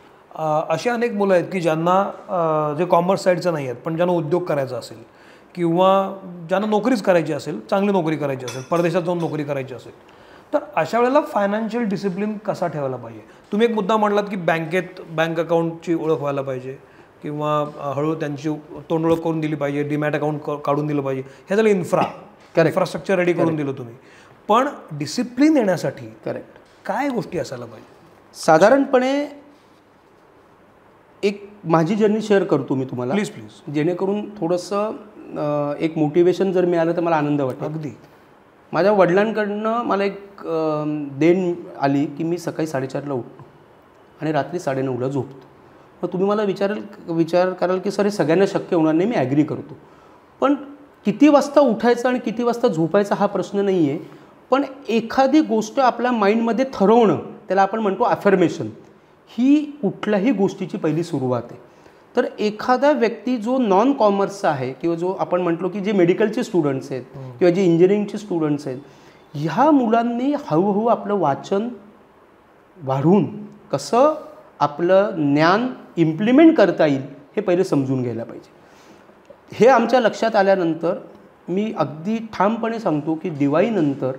अशी अनेक मुलं आहेत की ज्यांना जे कॉमर्स साईडचं नाही आहेत पण ज्यांना उद्योग करायचा असेल किंवा ज्यांना नोकरीच करायची असेल, चांगली नोकरी करायची असेल, परदेशात जाऊन नोकरी करायची असेल, तर अशा वेळेला फायनान्शियल डिसिप्लिन कसा ठेवायला पाहिजे? तुम्ही एक मुद्दा म्हटलात की बँक अकाउंटची ओळख व्हायला पाहिजे किंवा हळूहळू त्यांची तोंड ओळख करून दिली पाहिजे, डीमॅट अकाउंट काढून दिलं पाहिजे, हे झालं इन्फ्रास्ट्रक्चर रेडी करून दिलं तुम्ही. पण डिसिप्लिन येण्यासाठी काय गोष्टी असायला पाहिजे? साधारणपणे एक माझी जर्नी शेअर करतो मी तुम्हाला, प्लीज, जेणेकरून थोडंसं एक मोटिवेशन जर मिळालं तर मला आनंद वाटतो. अगदी. माझ्या वडिलांकडनं मला एक देण आली की मी सकाळी 4:30ला उठतो आणि रात्री 9:30ला झोपतो. मग तुम्ही मला विचार कराल की सर हे सगळ्यांना शक्य होणार नाही, मी ॲग्री करतो. पण किती वाजता उठायचं आणि किती वाजता झोपायचा हा प्रश्न नाही आहे, पण एखादी गोष्ट आपल्या माइंडमध्ये ठरवणं, त्याला आपण म्हणतो अफर्मेशन, ही कुठल्याही गोष्टीची पहिली सुरुवात आहे. तर एखादा व्यक्ती जो नॉन कॉमर्सचा आहे किंवा जो आपण म्हटलो की जे मेडिकलचे स्टुडंट्स आहेत किंवा जे इंजिनिअरिंगचे स्टुडंट्स आहेत, ह्या मुलांनी हळूहळू आपलं वाचन वाढवून कसं आपलं ज्ञान इम्प्लिमेंट करता येईल हे पहिले समजून घ्यायला पाहिजे. हे आमच्या लक्षात आल्यानंतर मी अगदी ठामपणे सांगतो की दिवाळीनंतर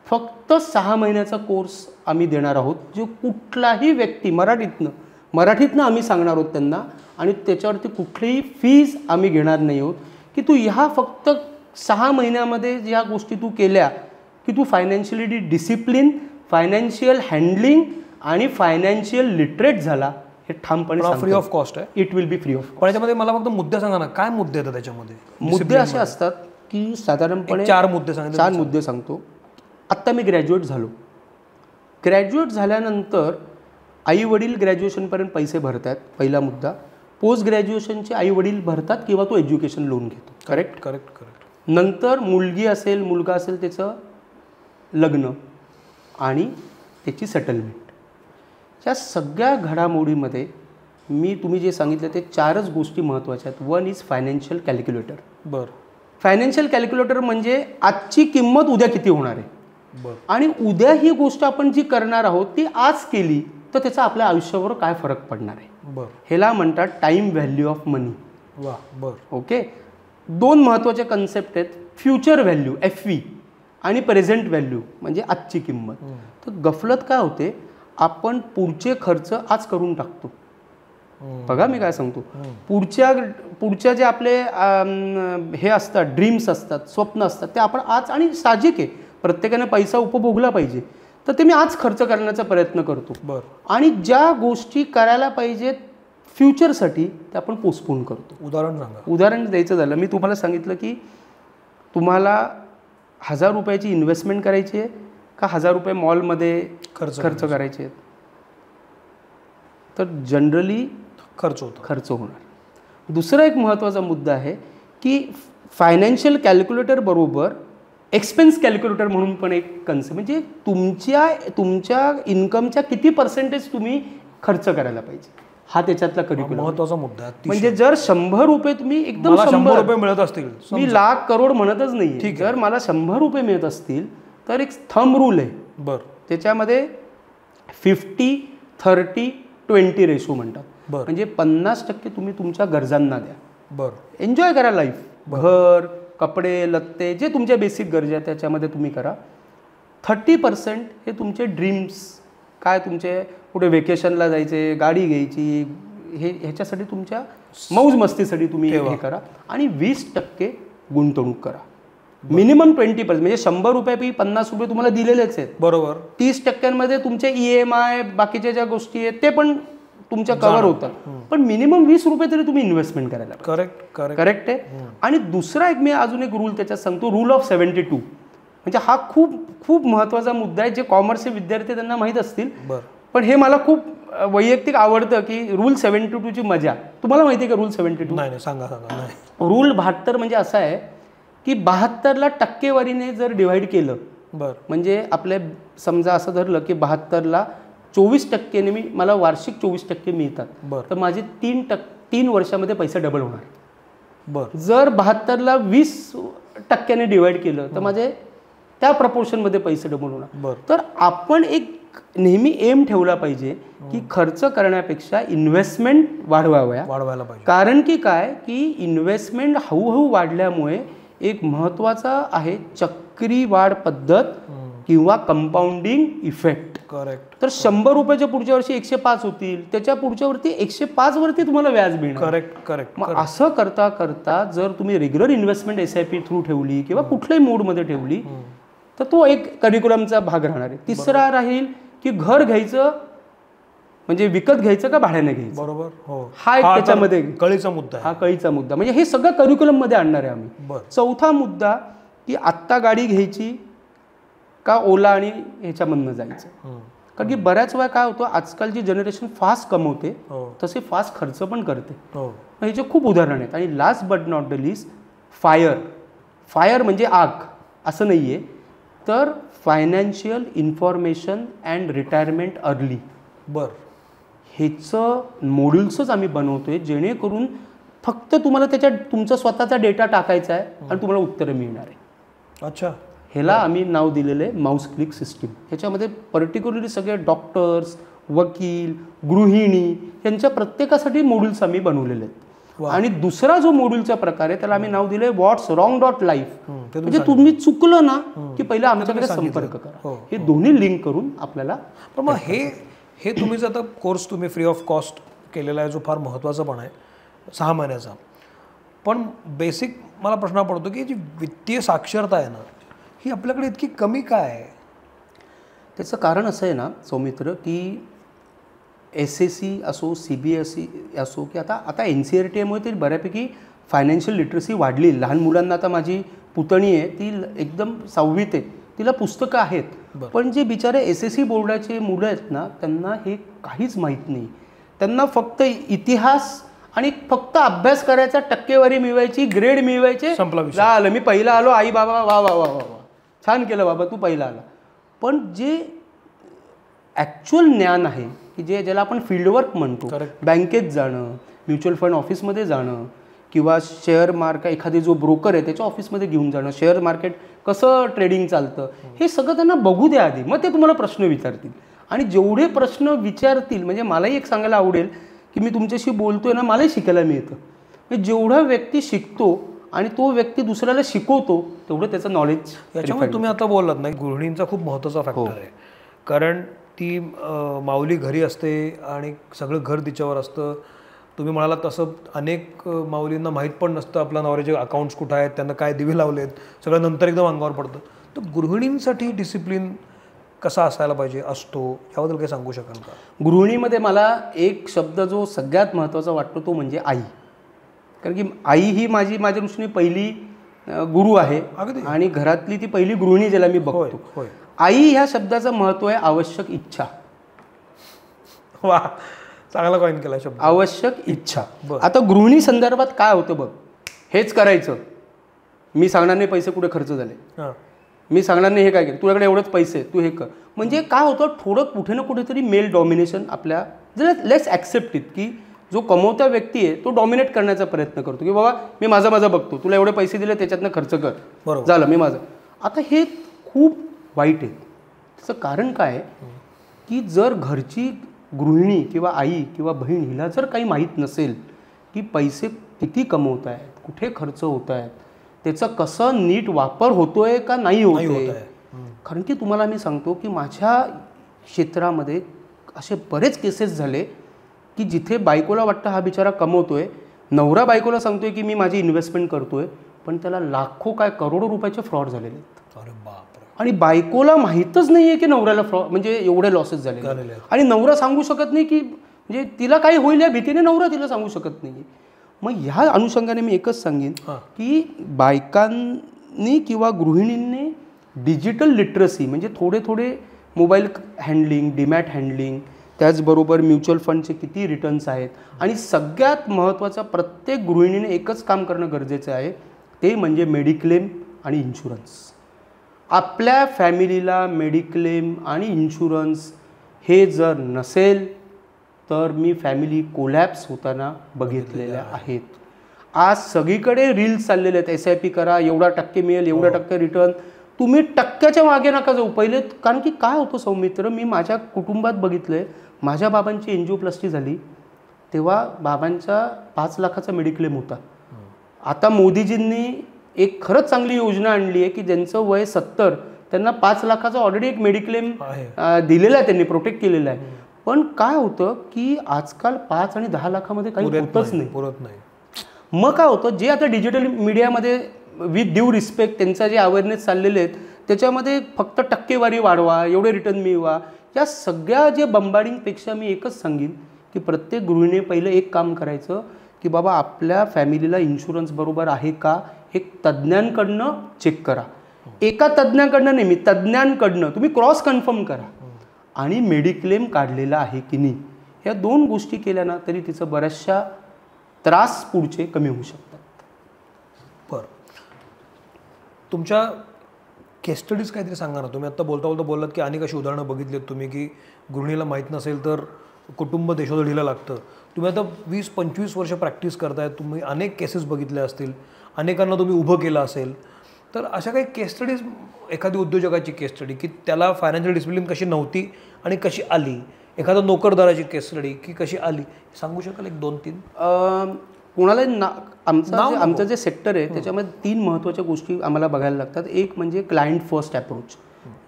फक्त 6 महिन्याचा कोर्स आम्ही देणार आहोत, जो कुठलाही व्यक्ती मराठीतनं आम्ही सांगणार आहोत त्यांना, आणि त्याच्यावरती कुठलीही फीज आम्ही घेणार नाही आहोत की तू ह्या फक्त 6 महिन्यामध्ये ज्या गोष्टी तू केल्या की तू फायनान्शियली डिसिप्लिन, फायनान्शियल हँडलिंग आणि फायनान्शियल लिटरेट झाला, हे ठामपणे फ्री ऑफ कॉस्ट आहे. It will be free of. पण याच्यामध्ये मला फक्त मुद्दे सांगा ना, काय मुद्दे येतात त्याच्यामध्ये? मुद्दे असे असतात की साधारणपणे 4 मुद्दे सांगितले. 4 मुद्दे सांगतो. आत्ता मी ग्रॅज्युएट झालो. ग्रॅज्युएट झाल्यानंतर आई वडील ग्रॅज्युएशनपर्यंत पैसे भरतात, पहिला मुद्दा. पोस्ट ग्रॅज्युएशनचे आई वडील भरतात किंवा तो एज्युकेशन लोन घेतो. Correct correct correct. नंतर मुलगी असेल मुलगा असेल त्याचं लग्न आणि त्याची सेटलमेंट. या सगळ्या घडामोडीमध्ये तुम्ही जे सांगितलं ते 4च गोष्टी महत्त्वाच्या आहेत. 1 इज फायनान्शियल कॅल्क्युलेटर. बरं. फायनान्शियल कॅल्क्युलेटर म्हणजे आजची किंमत उद्या किती होणार आहे, आणि उद्या ही गोष्ट आपण जी करणार आहोत ती आज केली तर त्याचा आपल्या आयुष्यावर काय फरक पडणार आहे. बरं. ह्याला म्हणतात टाईम व्हॅल्यू ऑफ मनी. वा. बरं. ओके. 2 महत्त्वाचे कन्सेप्ट आहेत, फ्युचर व्हॅल्यू FV आणि प्रेझेंट व्हॅल्यू म्हणजे आजची किंमत. तर गफलत काय होते, आपण पुढचे खर्च आज करून टाकतो. बघा मी काय सांगतो, पुढच्या जे आपले हे असतात, ड्रीम्स असतात, स्वप्न असतात, ते आपण आज, आणि साहजिक आहे प्रत्येकाने पैसा उपभोगला पाहिजे, तर ते मी आज खर्च करण्याचा प्रयत्न करतो. बरं. आणि ज्या गोष्टी करायला पाहिजेत फ्युचरसाठी त्या आपण पोस्टपोन करतो. उदाहरण सांगा. उदाहरण द्यायचं झालं, मी तुम्हाला सांगितलं की तुम्हाला 1000 रुपयाची इन्व्हेस्टमेंट करायची आहे का 1000 रुपये मॉलमध्ये खर्च करायचे आहेत, तर जनरली खर्च होणार. दुसरा एक महत्त्वाचा मुद्दा आहे की फायनान्शियल कॅल्क्युलेटर बरोबर एक्सपेन्स कॅल्क्युलेटर म्हणून पण एक कन्सेप्ट, म्हणजे तुमच्या इन्कमच्या किती % तुम्ही खर्च करायला पाहिजे, हा त्याच्यातला करिक्युलम महत्त्वाचा मुद्दा आहे. म्हणजे जर 100 रुपये तुम्ही एकदम 100 रुपये मिळत असतील, मी लाख करोड म्हणतच नाही, जर मला 100 रुपये मिळत असतील तर एक थंब रूल आहे. बरं. त्याच्यामध्ये 50-30-20 रेशो म्हणतात. म्हणजे 50% तुम्ही तुमच्या गरजांना द्या. बरं. एन्जॉय करा लाईफ, घर, कपडे, लत्ते, जे तुमच्या बेसिक गरजा आहेत त्याच्यामध्ये तुम्ही करा. 30% हे तुमचे ड्रीम्स, काय तुमचे कुठे व्हेकेशनला जायचे, गाडी घ्यायची, ह्याच्यासाठी तुमच्या मौज मस्तीसाठी तुम्ही हे करा. आणि 20% गुंतवणूक करा. मिनिमम 20%, म्हणजे 100 रुपयापैकी 50 रुपये तुम्हाला दिलेलेच आहेत. बरोबर. 30% तुमचे EMI बाकीच्या ज्या गोष्टी आहेत ते पण तुमच्या कव्हर होतात, पण मिनिमम 20 रुपये तरी तुम्ही इन्व्हेस्टमेंट करायला. करेक्ट आहे. आणि दुसरा एक मी अजून एक रूल त्याच्यात सांगतो, रूल ऑफ 72. म्हणजे हा खूप खूप महत्त्वाचा मुद्दा आहे, जे कॉमर्सचे विद्यार्थी त्यांना माहीत असतील, पण हे मला खूप वैयक्तिक आवडतं की रूल 72ची मजा. तुम्हाला माहिती आहे का रूल 72? नाही, सांगा. रूल 72 म्हणजे असा आहे की 72ला टक्केवारीने जर डिव्हाइड केलं, म्हणजे आपल्या समजा असं धरलं की 72ला 24%ने मला वार्षिक 24% मिळतात, तर माझे 3 वर्षामध्ये पैसे डबल होणार. जर 72ला 20%ने डिवाइड केलं तर माझे त्या प्रपोर्शनमध्ये पैसे डबल होणार. तर आपण एक नेहमी एम ठेवला पाहिजे की खर्च करण्यापेक्षा इन्व्हेस्टमेंट वाढवायला पाहिजे. कारण की काय की इन्व्हेस्टमेंट हळूहळू वाढल्यामुळे एक महत्त्वाचा आहे चक्रीवाढ पद्धत किंवा कंपाऊंडिंग इफेक्ट. करेक्ट. तर 100 रुपयाच्या पुढच्या वर्षी 105 होतील, त्याच्या पुढच्या वरती 105 वरती तुम्हाला व्याज मिळणार. करेक्ट. मग असं करता करता जर तुम्ही रेग्युलर इन्व्हेस्टमेंट SIP थ्रू ठेवली किंवा कुठल्याही मोडमध्ये ठेवली तर तो एक करिक्युलमचा भाग राहणार आहे. तिसरा राहील की घर घ्यायचं म्हणजे विकत घ्यायचं का भाड्याने घ्यायचं. बरोबर. हा एक त्याच्यामध्ये कळीचा मुद्दा. हा कळीचा मुद्दा, म्हणजे हे सगळं करिक्युलम मध्ये आणणार आहे आम्ही. चौथा मुद्दा की आत्ता गाडी घ्यायची का ओला आणि ह्याच्यामधनं जायचं. कारण की बऱ्याच वेळा काय होतं, आजकालची जनरेशन फास्ट कमवते तसे फास्ट खर्च पण करते. ह्याचे खूप उदाहरण आहेत. आणि last but not the list, fire म्हणजे आग असं नाही आहे, तर financial information and retirement early. ह्याचं मॉड्यूल्सच आम्ही बनवतोय जेणेकरून फक्त तुम्हाला तुमचा स्वतःचा डेटा टाकायचा आहे आणि तुम्हाला उत्तरं मिळणार आहे. अच्छा. ह्याला आम्ही नाव दिलेलं आहे माऊस क्लिक सिस्टीम. ह्याच्यामध्ये पर्टिक्युलरली सगळे डॉक्टर्स, वकील, गृहिणी यांच्या प्रत्येकासाठी मॉड्यूल्स आम्ही बनवलेले आहेत. आणि दुसरा जो मॉड्यूलचा प्रकार आहे त्याला आम्ही नाव दिलंय व्हॉट्स रॉंग डॉट लाईफ. म्हणजे तुम्ही चुकलं ना की पहिले आमच्याकडे संपर्क करा. हे दोन्ही लिंक करून आपल्याला. पण मग हे तुम्ही जर आता कोर्स तुम्ही फ्री ऑफ कॉस्ट केलेला आहे जो फार महत्त्वाचा पण आहे 6 महिन्याचा. पण बेसिक मला प्रश्न पडतो की जी वित्तीय साक्षरता आहे ना ही आपल्याकडे इतकी कमी काय आहे? त्याचं कारण असं आहे ना सौमित्र की SSC असो, CBSE असो की आता NCERTमुळे तरी बऱ्यापैकी फायनान्शियल लिटरसी वाढली. लहान मुलांना आता माझी पुतणी आहे ती एकदम 6वीत आहे, तिला पुस्तकं आहेत. पण जे बिचारे SSC बोर्डाचे मुलं आहेत ना त्यांना हे काहीच माहीत नाही. त्यांना फक्त इतिहास आणि फक्त अभ्यास करायचा, टक्केवारी मिळवायची, ग्रेड मिळवायचे, झालं मी पहिला आलो, आई बाबा वा वा वा वा वा छान केलं बाबा तू पहिला आला. पण जे ॲक्च्युअल ज्ञान आहे की ज्याला आपण फील्डवर्क म्हणतो, बँकेत जाणं, म्युच्युअल फंड ऑफिसमध्ये जाणं किंवा शेअर मार्केट एखादी जो ब्रोकर आहे त्याच्या ऑफिसमध्ये घेऊन जाणं, शेअर मार्केट कसं ट्रेडिंग चालतं हे सगळं त्यांना बघू द्या आधी, मग ते तुम्हाला प्रश्न विचारतील. आणि जेवढे प्रश्न विचारतील म्हणजे मलाही एक सांगायला आवडेल की मी तुमच्याशी बोलतोय ना मलाही शिकायला मिळतं. म्हणजे जेवढा व्यक्ती शिकतो आणि तो व्यक्ती दुसऱ्याला शिकवतो तेवढं त्याचं नॉलेज. याच्यामुळे तुम्ही आता बोललात नाही गृहिणींचा खूप महत्त्वाचा फॅक्टर आहे. कारण ती माऊली घरी असते आणि सगळं घर तिच्यावर असतं. तुम्ही म्हणालात तसं अनेक माऊलींना माहीत पण नसतं आपल्या नवऱ्याचे अकाउंट्स कुठं आहेत, त्यांना काय दिवे लावलेत, सगळं नंतर एकदम अंगावर पडतं. तर गृहिणींसाठी डिसिप्लिन कसा असायला पाहिजे असतो याबद्दल काही सांगू शकाल का? गृहिणीमध्ये मला एक शब्द जो सगळ्यात महत्त्वाचा वाटतो तो म्हणजे आई. कारण की आई ही माझ्या दृष्टीने पहिली गुरु आहे आणि घरातली ती पहिली गृहिणी ज्याला मी बघतो. आई ह्या शब्दाचं महत्त्व आहे आवश्यक इच्छा. वा चांगला कॉइन केला शब्द, आवश्यक इच्छा. आता गृहिणी संदर्भात काय होतं बघ, हेच करायचं, मी सांगणार नाही पैसे कुठे खर्च झाले, मी सांगणार नाही हे काय केलं, तुझ्याकडे एवढंच पैसे तू हे कर. म्हणजे काय होतं थोडं कुठे ना कुठेतरी मेल डॉमिनेशन आपल्या लेट्स ॲक्सेप्ट इट की जो कमवता व्यक्ती आहे तो डॉमिनेट करण्याचा प्रयत्न करतो की बाबा मी माझं बघतो, तुला एवढे पैसे दिले त्याच्यातनं खर्च कर, झालं मी माझं. आता हे खूप वाईट आहे. त्याचं कारण काय आहे की जर घरची गृहिणी किंवा आई किंवा बहीण हिला जर काही माहीत नसेल की पैसे किती कमवत आहेत, कुठे खर्च होत आहेत, त्याचा कसं नीट वापर होतोय का नाही होतोय. कारण की तुम्हाला मी सांगतो की माझ्या क्षेत्रामध्ये असे बरेच केसेस झाले की जिथे बायकोला वाटतं हा बिचारा कमवतोय, नवरा बायकोला सांगतोय की मी माझी इन्व्हेस्टमेंट करतोय, पण त्याला लाखो काय करोडो रुपयाचे फ्रॉड झालेले आहेत. अरे बापरे. आणि बायकोला माहीतच नाही आहे की नवऱ्याला फ्रॉड म्हणजे एवढे लॉसेस झाले आणि नवरा सांगू शकत नाही की म्हणजे तिला काही होईल या भीतीने नवरा तिला सांगू शकत नाही. मग ह्या अनुषंगाने मी एकच सांगेन की बायकांनी किंवा गृहिणींनी डिजिटल लिटरसी म्हणजे थोडे मोबाईल हँडलिंग, डीमॅट हँडलिंग, त्याचबरोबर म्युच्युअल फंडचे किती रिटर्न्स आहेत आणि सगळ्यात महत्त्वाचं प्रत्येक गृहिणीने एकच काम करणं गरजेचं आहे ते म्हणजे मेडिक्लेम आणि इन्शुरन्स. आपल्या फॅमिलीला मेडिक्लेम आणि इन्शुरन्स हे जर नसेल तर मी फॅमिली कोलॅप्स होताना बघितलेल्या आहेत. आज सगळीकडे रील्स चाललेले आहेत, SIP करा, एवढा टक्के मिळेल, एवढा टक्के रिटर्न. तुम्ही टक्क्याच्या मागे नका जाऊ पहिले. कारण की काय होतं सौमित्र, मी माझ्या कुटुंबात बघितलं आहे, माझ्या बाबांची एन्जिओप्लास्टी झाली तेव्हा बाबांचा 5 लाखाचा मेडिक्लेम होता. आता मोदीजींनी एक खरंच चांगली योजना आणली आहे की ज्यांचं वय 70 त्यांना 5 लाखाचा ऑलरेडी एक मेडिक्लेम दिलेला आहे, त्यांनी प्रोटेक्ट केलेला आहे. पण काय होतं की आजकाल 5 आणि 10 लाखामध्ये काही होतच नाही. मग काय होतं, जे आता डिजिटल मीडियामध्ये विथ ड्यू रिस्पेक्ट त्यांचा जे अवेअरनेस चाललेले आहेत त्याच्यामध्ये फक्त टक्केवारी वाढवा, एवढे रिटर्न मिळवा, या सगळ्या जे बंबाडिंगपेक्षा मी एकच सांगेन की प्रत्येक गृहिणीने पहिलं एक काम करायचं की बाबा आपल्या फॅमिलीला इन्शुरन्स बरोबर आहे का एक तज्ज्ञांकडनं चेक करा. एका तज्ज्ञांकडनं नाही, मी तज्ज्ञांकडनं तुम्ही क्रॉस कन्फर्म करा आणि मेडिक्लेम काढलेला आहे की नाही. ह्या 2 गोष्टी केल्या ना तरी तिचं बऱ्याचशा त्रास पुढचे कमी होऊ शकतात. बरं, तुमच्या केस स्टडीज काहीतरी सांगा ना. तुम्ही आत्ता बोलता बोललात की अनेक अशी उदाहरणं बघितलीत तुम्ही की गृहिणीला माहीत नसेल तर कुटुंब देशोधडीला लागतं. तुम्ही आता 20-25 वर्ष प्रॅक्टिस करताय, तुम्ही अनेक केसेस बघितल्या असतील, अनेकांना तुम्ही उभं केलं असेल. तर अशा काही केस स्टडीज, एखादी उद्योजकाची केस स्टडी की त्याला फायनान्शियल डिसिप्लिन कशी नव्हती आणि कशी आली, एखादा नोकरदाराची केस स्टडी की कशी आली, सांगू शकाल 1-2-3? कोणाला आमचं जे सेक्टर आहे त्याच्यामध्ये 3 महत्त्वाच्या गोष्टी आम्हाला बघायला लागतात. एक म्हणजे क्लायंट फर्स्ट अप्रोच,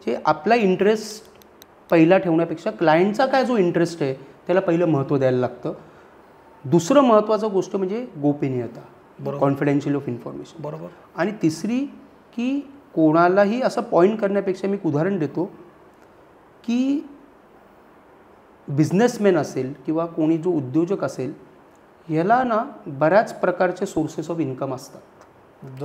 जे आपला इंटरेस्ट पहिला ठेवण्यापेक्षा क्लायंटचा काय जो इंटरेस्ट आहे त्याला पहिलं महत्त्व द्यायला लागतं. दुसरं महत्त्वाचं गोष्ट म्हणजे गोपनीयता, कॉन्फिडेन्शियल ऑफ इन्फॉर्मेशन. बरोबर. आणि तिसरी की कोणालाही असं पॉईंट करण्यापेक्षा मी एक उदाहरण देतो की बिझनेसमॅन असेल किंवा कोणी जो उद्योजक असेल, याला ना बऱ्याच प्रकारचे सोर्सेस ऑफ इन्कम असतात.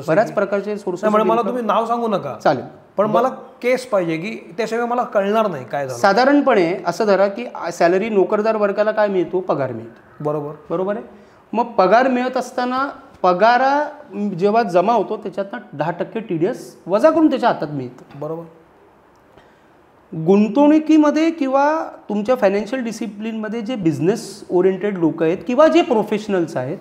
बऱ्याच प्रकारचे सोर्सेस. मला तुम्ही नाव सांगू नका, चालेल, पण मला केस पाहिजे की त्याशिवाय मला कळणार नाही काय झालं. साधारणपणे असं धरा की सॅलरी नोकरदार वर्गाला काय मिळतो, पगार मिळतो. बरोबर आहे. मग पगार मिळत असताना पगारा जेव्हा जमा होतो त्याच्यातनं 10% TDS वजा करून त्याच्या हातात मिळतं. बरोबर. गुंतवणुकीमध्ये किंवा तुमच्या फायनान्शियल डिसिप्लिनमध्ये जे बिझनेस ओरिएंटेड लोक आहेत किंवा जे प्रोफेशनल्स आहेत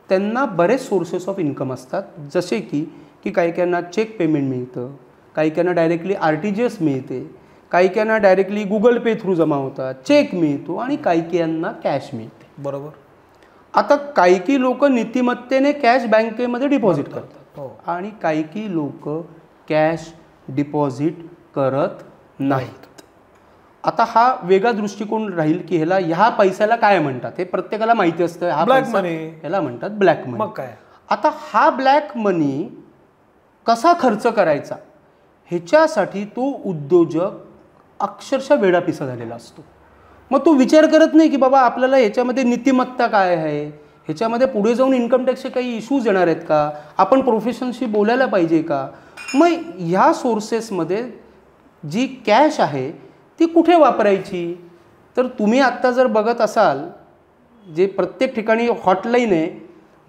त्यांना बरेच सोर्सेस ऑफ इन्कम असतात. जसे की काही चेक पेमेंट मिळतं, काही डायरेक्टली RTGS मिळते, काही डायरेक्टली गुगल पे थ्रू जमा होतात, चेक मिळतो आणि काही कॅश मिळते. बरोबर. आता काही लोक नीतिमत्तेने कॅश बँकेमध्ये डिपॉझिट करतात आणि काही लोक कॅश डिपॉझिट करत नाहीत. आता हा वेगळा दृष्टिकोन राहील की ह्या पैशाला काय म्हणतात हे प्रत्येकाला माहिती असतं. हा ब्लॅक मनी, ह्याला म्हणतात ब्लॅक मनी. मग काय. आता हा ब्लॅक मनी कसा खर्च करायचा ह्याच्यासाठी तो उद्योजक अक्षरशः वेडापिसा झालेला असतो. मग तो विचार करत नाही की बाबा आपल्याला ह्याच्यामध्ये नीतिमत्ता काय आहे, ह्याच्यामध्ये पुढे जाऊन इन्कम टॅक्सचे काही इश्यूज येणार आहेत का, आपण प्रोफेशनशी बोलायला पाहिजे का. मग ह्या सोर्सेसमध्ये जी कॅश आहे ती कुठे वापरायची. तर तुम्ही आत्ता जर बघत असाल जे प्रत्येक ठिकाणी हॉटलाईन आहे,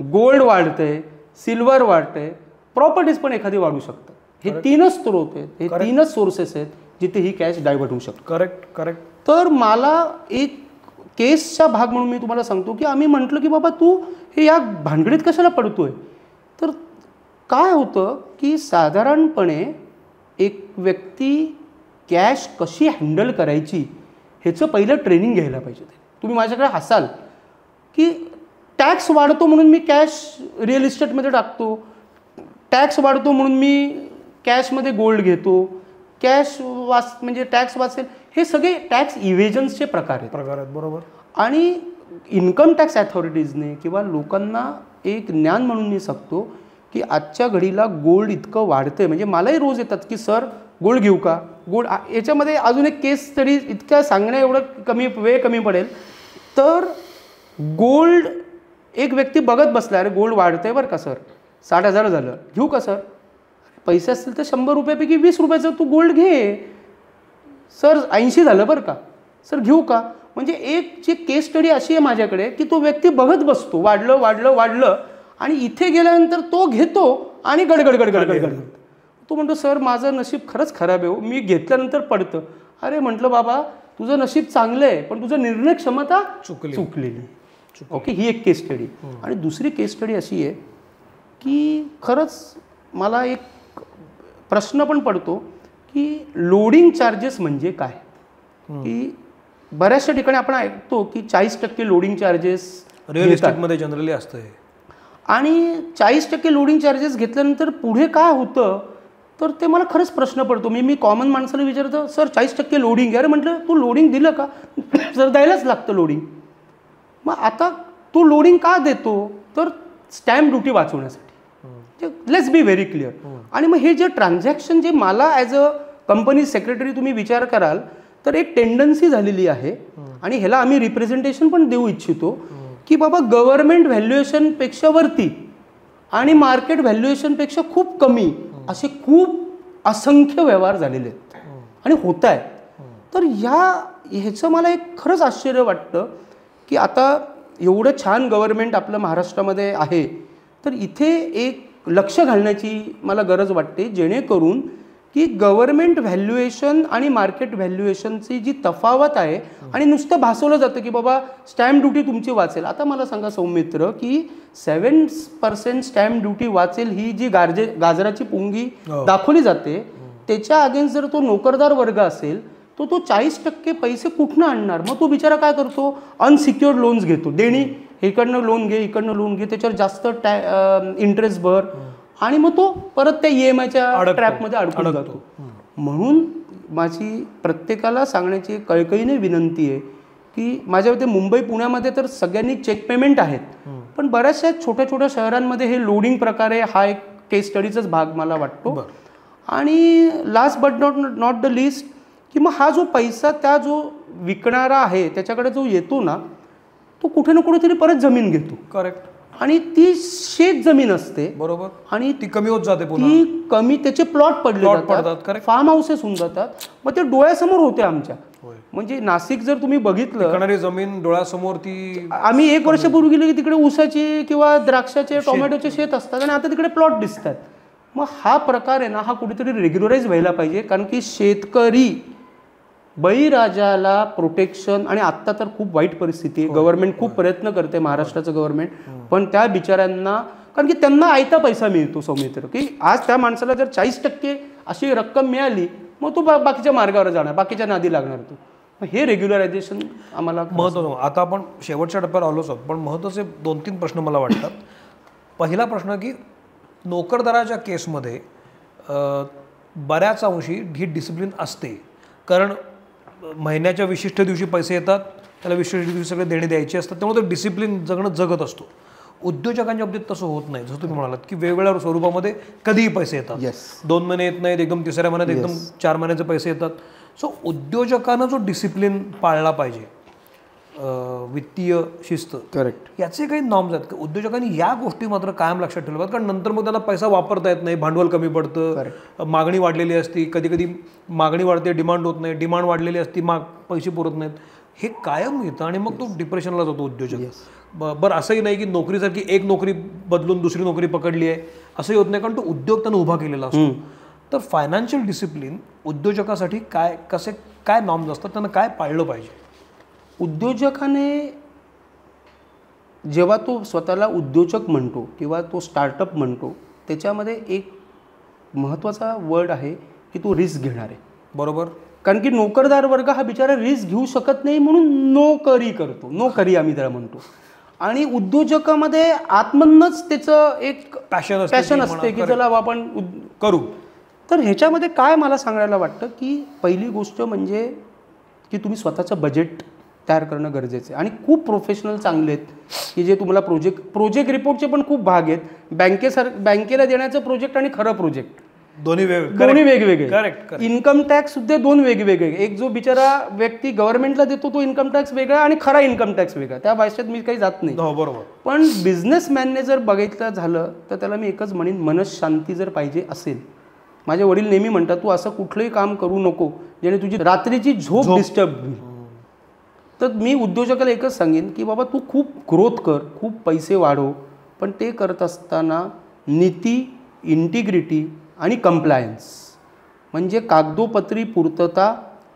गोल्ड वाढतंय, सिल्वर वाढतंय, प्रॉपर्टीज पण एखादी वाढू शकतात. हे 3च स्रोत आहेत, हे 3च सोर्सेस आहेत जिथे ही कॅश डायव्हर्ट होऊ शकते. करेक्ट. तर मला एक केसचा भाग म्हणून मी तुम्हाला सांगतो की आम्ही म्हटलं की बाबा तू हे या भानगडीत कशाला पडतोय. तर काय होतं की साधारणपणे एक व्यक्ती कॅश कशी हँडल करायची ह्याचं पहिलं ट्रेनिंग घ्यायला पाहिजे. तुम्ही माझ्याकडे हसाल की टॅक्स वाढतो म्हणून मी कॅश रिअल इस्टेटमध्ये टाकतो, टॅक्स वाढतो म्हणून मी कॅशमध्ये गोल्ड घेतो, कॅश म्हणजे टॅक्स वाचेल. हे सगळे टॅक्स इव्हेजन्सचे प्रकार आहेत. बरोबर. आणि इन्कम टॅक्स अथॉरिटीजने किंवा लोकांना एक ज्ञान म्हणून मी सांगतो की आजच्या घडीला गोल्ड इतकं वाढतंय, म्हणजे मलाही रोज येतात की सर गोल्ड घेऊ का. गोल्ड याच्यामध्ये अजून एक केस तरी इतक्या सांगण्या एवढं वेळ कमी पडेल. तर गोल्ड एक व्यक्ती बघत बसला, अरे गोल्ड वाढतंय बरं का सर, 60,000 झालं, घेऊ का सर. पैसे असतील तर 100 रुपयापैकी 20 रुपयाचं तू गोल्ड घे. सर 80 झालं बरं का सर, घेऊ का. म्हणजे एक जी केस स्टडी अशी आहे माझ्याकडे की तो व्यक्ती बघत बसतो, वाढलं आणि इथे गेल्यानंतर तो घेतो आणि गडगड. तो म्हणतो सर माझं नशीब खरंच खराब आहे, मी घेतल्यानंतर पडतं. अरे म्हटलं बाबा तुझं नशीब चांगलं आहे पण तुझं निर्णय क्षमता चुकलेली. ओके, ही एक केस स्टडी. आणि दुसरी केस स्टडी अशी आहे की खरंच मला एक प्रश्न पण पडतो की लोडिंग चार्जेस म्हणजे काय. की बऱ्याचशा ठिकाणी आपण ऐकतो की 40% लोडिंग चार्जेस रिअल इस्टेटमध्ये जनरली असतं. आणि 40% लोडिंग चार्जेस घेतल्यानंतर पुढे काय होतं तर ते मला खरंच प्रश्न पडतो. मी कॉमन माणसाला विचारतो सर 40% लोडिंग, अरे म्हटलं तू लोडिंग दिलं का, सर द्यायलाच लागतं लोडिंग. मग आता तू लोडिंग का देतो तर स्टॅम्प ड्युटी वाचवण्यासाठी. Let's be very clear. आणि मग हे जे ट्रान्झॅक्शन जे मला ॲज अ कंपनी सेक्रेटरी तुम्ही विचार कराल तर एक टेंडन्सी झालेली आहे आणि ह्याला आम्ही रिप्रेझेंटेशन पण देऊ इच्छितो की बाबा गव्हर्नमेंट व्हॅल्युएशनपेक्षा वरती आणि मार्केट व्हॅल्युएशनपेक्षा खूप कमी असे खूप असंख्य व्यवहार झालेले आहेत आणि होत आहेत. तर ह्याचं मला एक खरंच आश्चर्य वाटतं की आता एवढं छान गव्हर्नमेंट आपलं महाराष्ट्रामध्ये आहे तर इथे एक लक्ष घालण्याची मला गरज वाटते जेणेकरून की गव्हर्नमेंट व्हॅल्युएशन आणि मार्केट व्हॅल्युएशनची जी तफावत आहे आणि नुसतं भासवलं जातं की बाबा स्टॅम्प ड्युटी तुमची वाचेल. आता मला सांगा सौमित्र की 7% स्टॅम्प ड्युटी वाचेल ही जी गाजराची पुंगी दाखवली जाते त्याच्या अगेन्स्ट जर तो नोकरदार वर्ग असेल तो 40% पैसे कुठनं आणणार. मग तो बिचारा काय करतो, अनसिक्युअर्ड लोन्स घेतो, देणी इकडनं लोन घे इकडनं लोन घे, त्याच्यावर जास्त इंटरेस्ट भर आणि मग तो परत त्या EMIच्या ट्रॅपमध्ये अडकून जातो. म्हणून माझी प्रत्येकाला सांगण्याची कळकळीने विनंती आहे की माझ्या मते मुंबई पुण्यामध्ये तर सगळ्यांनी चेक पेमेंट आहेत, पण बऱ्याचशा छोट्या छोट्या शहरांमध्ये हे लोडिंग प्रकारे हा एक केस स्टडीचाच भाग मला वाटतो. आणि last but not the list की मग हा जो पैसा त्या जो विकणारा आहे त्याच्याकडे जो येतो ना तो कुठे ना कुठेतरी परत जमीन घेतो. करेक्ट. आणि ती शेत जमीन असते. बरोबर. आणि ती कमी होत जाते, ती कमी त्याचे प्लॉट पडले जातात, फार्म हाऊसेस होऊन जातात. मग ते डोळ्यासमोर होते आमच्या. म्हणजे नाशिक जर तुम्ही बघितलं जमीन डोळ्यासमोर ती आम्ही 1 वर्षापूर्वी गेले की तिकडे ऊसाची किंवा द्राक्षाचे टोमॅटोचे शेत असतात आणि आता तिकडे प्लॉट दिसतात. मग हा प्रकार आहे ना हा कुठेतरी रेग्युलराईज व्हायला पाहिजे. कारण की शेतकरी बळीराजाला प्रोटेक्शन आणि आत्ता तर खूप वाईट परिस्थिती आहे. गव्हर्नमेंट खूप प्रयत्न करते महाराष्ट्राचं गव्हर्नमेंट, पण त्या बिचाऱ्यांना कारण की त्यांना आयता पैसा मिळतो सौमित्र की आज त्या माणसाला जर 40% अशी रक्कम मिळाली मग तो बाकीच्या मार्गावर जाणार, बाकीच्या नादी लागणार. तो हे रेग्युलरायझेशन आम्हाला महत्त्वाचं. आता आपण शेवटच्या टप्प्यावर आलोच आहोत, पण महत्त्वाचे 2-3 प्रश्न मला वाटतात. पहिला प्रश्न की नोकरदाराच्या केसमध्ये बऱ्याच अंशी ही डिसिप्लिन असते, कारण महिन्याच्या विशिष्ट दिवशी पैसे येतात, त्याला विशिष्ट दिवशी सगळे देणे द्यायचे असतात, त्यामुळे तो डिसिप्लिन जगत असतो. उद्योजकांच्या बाबतीत तसं होत नाही. जसं तुम्ही म्हणालात की वेगवेगळ्या स्वरूपामध्ये कधीही पैसे येतात. 2 महिने येत नाहीत, एकदम तिसऱ्या महिन्यात एकदम 4 महिन्याचे पैसे येतात. सो उद्योजकानं जो डिसिप्लिन पाळला पाहिजे, वित्तीय शिस्त, करेक्ट, याचे काही नॉर्म्स आहेत का? उद्योजकांनी या गोष्टी मात्र कायम लक्षात ठेवल्या पाहिजेत, कारण नंतर मग त्यांना पैसा वापरता येत नाही, भांडवल कमी पडतं, मागणी वाढलेली असती, कधी कधी मागणी वाढते, डिमांड होत नाही, डिमांड वाढलेली असती, पैसे पुरत नाहीत, हे कायम येतं आणि मग तो डिप्रेशनला जातो उद्योजक. बरं, असंही नाही की नोकरीसारखी एक नोकरी बदलून दुसरी नोकरी पकडली आहे असंही होत नाही, कारण तो उद्योग त्यानं उभा केलेला असतो. तर फायनान्शियल डिसिप्लिन उद्योजकासाठी काय नॉर्म्स असतात, त्यांना काय पाळलं पाहिजे? उद्योजकाने जेव्हा तो स्वतःला उद्योजक म्हणतो किंवा तो स्टार्टअप म्हणतो त्याच्यामध्ये एक महत्त्वाचा वर्ड आहे की तो रिस्क घेणार आहे. बरोबर. कारण की नोकरदार वर्ग हा बिचारा रिस्क घेऊ शकत नाही म्हणून नोकरी करतो, नोकरी आम्ही त्याला म्हणतो. आणि उद्योजकामध्ये आत्मनच त्याचं एक पॅशन असते की चला आपण करू. तर ह्याच्यामध्ये काय मला सांगायला वाटतं की पहिली गोष्ट म्हणजे की तुम्ही स्वतःचं बजेट तयार करणं गरजेचं आहे. आणि खूप प्रोफेशनल चांगले आहेत की जे तुम्हाला प्रोजेक्ट रिपोर्टचे पण खूप भाग आहेत. बँकेला देण्याचं प्रोजेक्ट आणि खरं प्रोजेक्ट दोन्ही वेगवेगळे. करेक्ट. इन्कम टॅक्स सुद्धा 2 वेगवेगळे. एक जो बिचारा व्यक्ती गव्हर्नमेंटला देतो तो इन्कम टॅक्स वेगळा आणि खरा इन्कम टॅक्स वेगळा. त्या भाषेत मी काही जात नाही. बरोबर. पण बिझनेसमॅनने जर बघितलं झालं तर त्याला मी एकच म्हणेन, मनशांती जर पाहिजे असेल, माझे वडील नेहमी म्हणतात तू असं कुठलंही काम करू नको ज्याने तुझी रात्रीची झोप डिस्टर्ब होईल. तर मी उद्योजकाला एकच सांगेन की बाबा तू खूप ग्रोथ कर, खूप पैसे वाढव, पण ते करत असताना नीती, इंटिग्रिटी आणि कंप्लायन्स म्हणजे कागदोपत्री पूर्तता,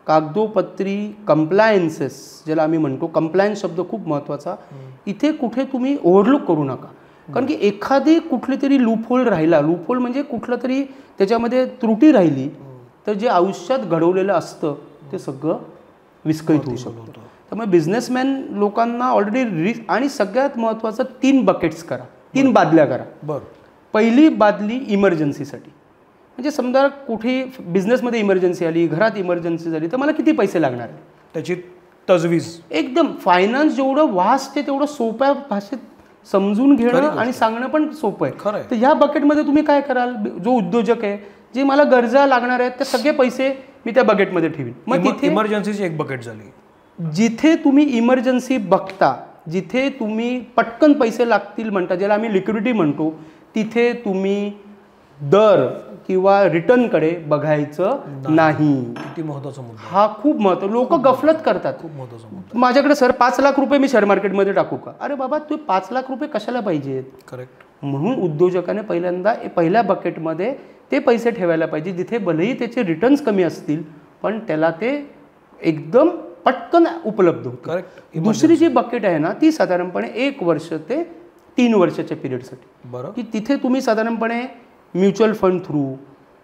कागदोपत्री कंप्लायन्सेस ज्याला आम्ही म्हणतो. कंप्लायन्स शब्द खूप महत्त्वाचा. इथे कुठे तुम्ही ओव्हरलुक करू नका. कारण की एखादी कुठली तरी लूपहोल राहिला, लूपहोल म्हणजे कुठलं तरी त्याच्यामध्ये त्रुटी राहिली तर जे आयुष्यात घडवलेलं असतं ते सगळं विस्कळीत होऊ शकतं. त्यामुळे बिझनेसमॅन लोकांना ऑलरेडी रिस्क आणि सगळ्यात महत्त्वाचं 3 बकेट्स करा, 3 बादल्या करा. बरं. पहिली बादली इमर्जन्सीसाठी. म्हणजे समजा कुठे बिझनेसमध्ये इमर्जन्सी आली, घरात इमर्जन्सी झाली तर मला किती पैसे लागणार आहे त्याची तजवीज. एकदम फायनान्स जेवढं वास्ट आहे तेवढं सोप्या भाषेत समजून घेणं आणि सांगणं पण सोपं आहे. तर ह्या बकेटमध्ये तुम्ही काय कराल, जो उद्योजक आहे जे मला गरजा लागणार आहेत ते सगळे पैसे मी त्या बकेटमध्ये ठेवीन. मग तिथे इमर्जन्सीची एक बकेट झाली. जिथे तुम्ही इमर्जन्सी बघता, जिथे तुम्ही पटकन पैसे लागतील म्हणता, ज्याला आम्ही लिक्विडिटी म्हणतो, तिथे तुम्ही दर किंवा रिटर्नकडे बघायचं नाही. किती महत्त्वाचा मुद्दा हा. खूप महत्त्वाचा. लोक गफलत करतात. खूप महत्त्वाचा मुद्दा. माझ्याकडे सर 5 लाख रुपये मी शेअर मार्केटमध्ये टाकू का? अरे बाबा तू 5 लाख रुपये कशाला पाहिजेत? करेक्ट. म्हणून उद्योजकाने पहिल्यांदा पहिल्या बकेटमध्ये ते पैसे ठेवायला पाहिजे जिथे भलेही त्याचे रिटर्न्स कमी असतील पण त्याला ते एकदम पटकन उपलब्ध होतं. करेक्ट. दुसरी जी बकेट आहे ना ती साधारणपणे 1 वर्ष ते 3 वर्षाच्या पिरियडसाठी. बरं. की तिथे तुम्ही साधारणपणे म्युच्युअल फंड थ्रू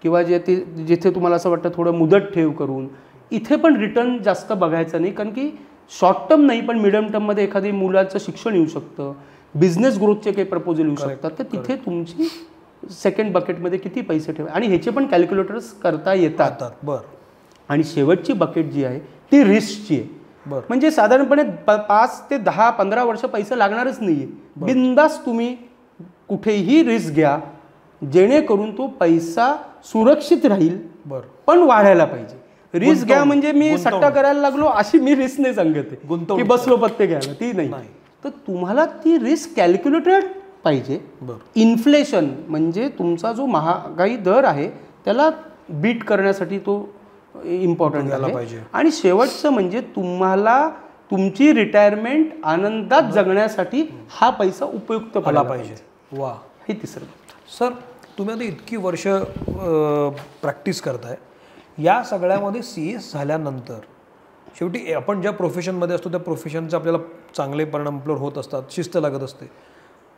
किंवा जिथे तुम्हाला असं वाटतं थोडं मुदत ठेव करून इथे पण रिटर्न जास्त बघायचं नाही, कारण की शॉर्ट टर्म नाही पण मिडियम टर्ममध्ये एखादी मुलाचं शिक्षण येऊ शकतं, बिझनेस ग्रोथचे काही प्रपोजल येऊ शकतात, तर तिथे तुमची सेकंड बकेटमध्ये किती पैसे ठेवा आणि ह्याचे पण कॅल्क्युलेटर्स करता येतात. बरं. आणि शेवटची बकेट जी आहे ती रिस्कची आहे. बरं. म्हणजे साधारणपणे 5 ते 10-15 वर्ष पैसे लागणारच नाही आहे. बिंदास तुम्ही कुठेही रिस्क घ्या जेणेकरून तो पैसा सुरक्षित राहील पण वाढायला पाहिजे. रिस्क घ्या म्हणजे मी सट्टा करायला लागलो अशी मी रिस्क नाही सांगते की बसलो पत्ते घ्यायला, ती नाही. तर तुम्हाला ती रिस्क कॅल्क्युलेटेड पाहिजे. इन्फ्लेशन म्हणजे तुमचा जो महागाई दर आहे त्याला बीट करण्यासाठी तो इम्पॉर्टंट आहे. आणि शेवटचं म्हणजे तुम्हाला तुमची रिटायरमेंट आनंदात जगण्यासाठी हा पैसा उपयुक्त पडला पाहिजे. वा. हे तिसरं. सर तुम्ही आता इतकी वर्ष प्रॅक्टिस करताय, या सगळ्यामध्ये CS झाल्यानंतर शेवटी आपण ज्या प्रोफेशनमध्ये असतो त्या प्रोफेशनचे आपल्याला चांगले परिणाम आपल्यावर होत असतात, शिस्त लागत असते.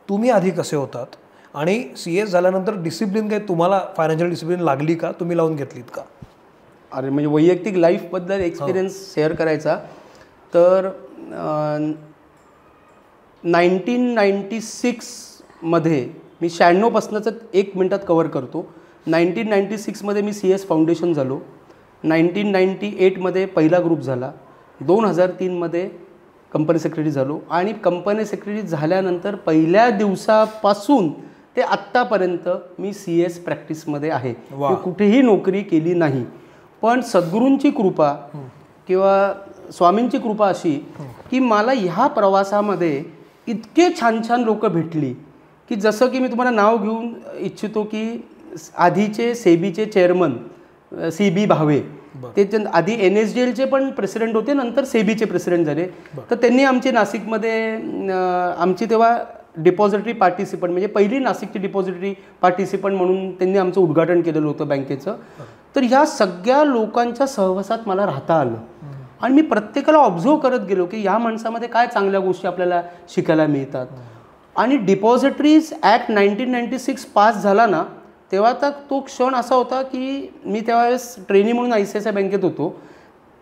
तुम्ही आधी कसे होतात आणि CS झाल्यानंतर डिसिप्लिन काही तुम्हाला फायनान्शियल डिसिप्लिन लागली का, तुम्ही लावून घेतलीत का? अरे म्हणजे वैयक्तिक लाईफबद्दल एक्सपिरियन्स शेअर करायचा तर 1996 मध्ये मी 96पासूनच 1 मिनिटात कव्हर करतो. 1996 मध्ये मी CS फाउंडेशन झालो. 1998 मध्ये पहिला ग्रुप झाला. 2003 मध्ये कंपनी सेक्रेटरी झालो आणि कंपनी सेक्रेटरी झाल्यानंतर पहिल्या दिवसापासून ते आत्तापर्यंत मी CS प्रॅक्टिसमध्ये आहे. मी कुठेही नोकरी केली नाही. पण सद्गुरूंची कृपा किंवा स्वामींची कृपा अशी की मला ह्या प्रवासामध्ये इतके छान छान लोक भेटली की जसं की मी तुम्हाला नाव घेऊन इच्छितो की आधीचे सेबीचे चेअरमन CB भावे, ते आधी NSDLचे पण प्रेसिडेंट होते, नंतर सेबीचे प्रेसिडेंट झाले. तर त्यांनी आमचे नाशिकमध्ये आमची तेव्हा डिपॉझिटरी पार्टिसिपंट म्हणजे पहिली नाशिकची डिपॉझिटरी पार्टिसिपंट म्हणून त्यांनी आमचं उद्घाटन केलेलं होतं बँकेचं. तर ह्या सगळ्या लोकांच्या सहवासात मला राहता आलं आणि मी प्रत्येकाला ऑब्झर्व करत गेलो की या माणसामध्ये काय चांगल्या गोष्टी आपल्याला शिकायला मिळतात. आणि डिपॉझिटरीज ॲक्ट 1996 पास झाला ना तेव्हा तर तो क्षण असा होता की मी त्यावेळेस ट्रेनी म्हणून ICICI बँकेत होतो.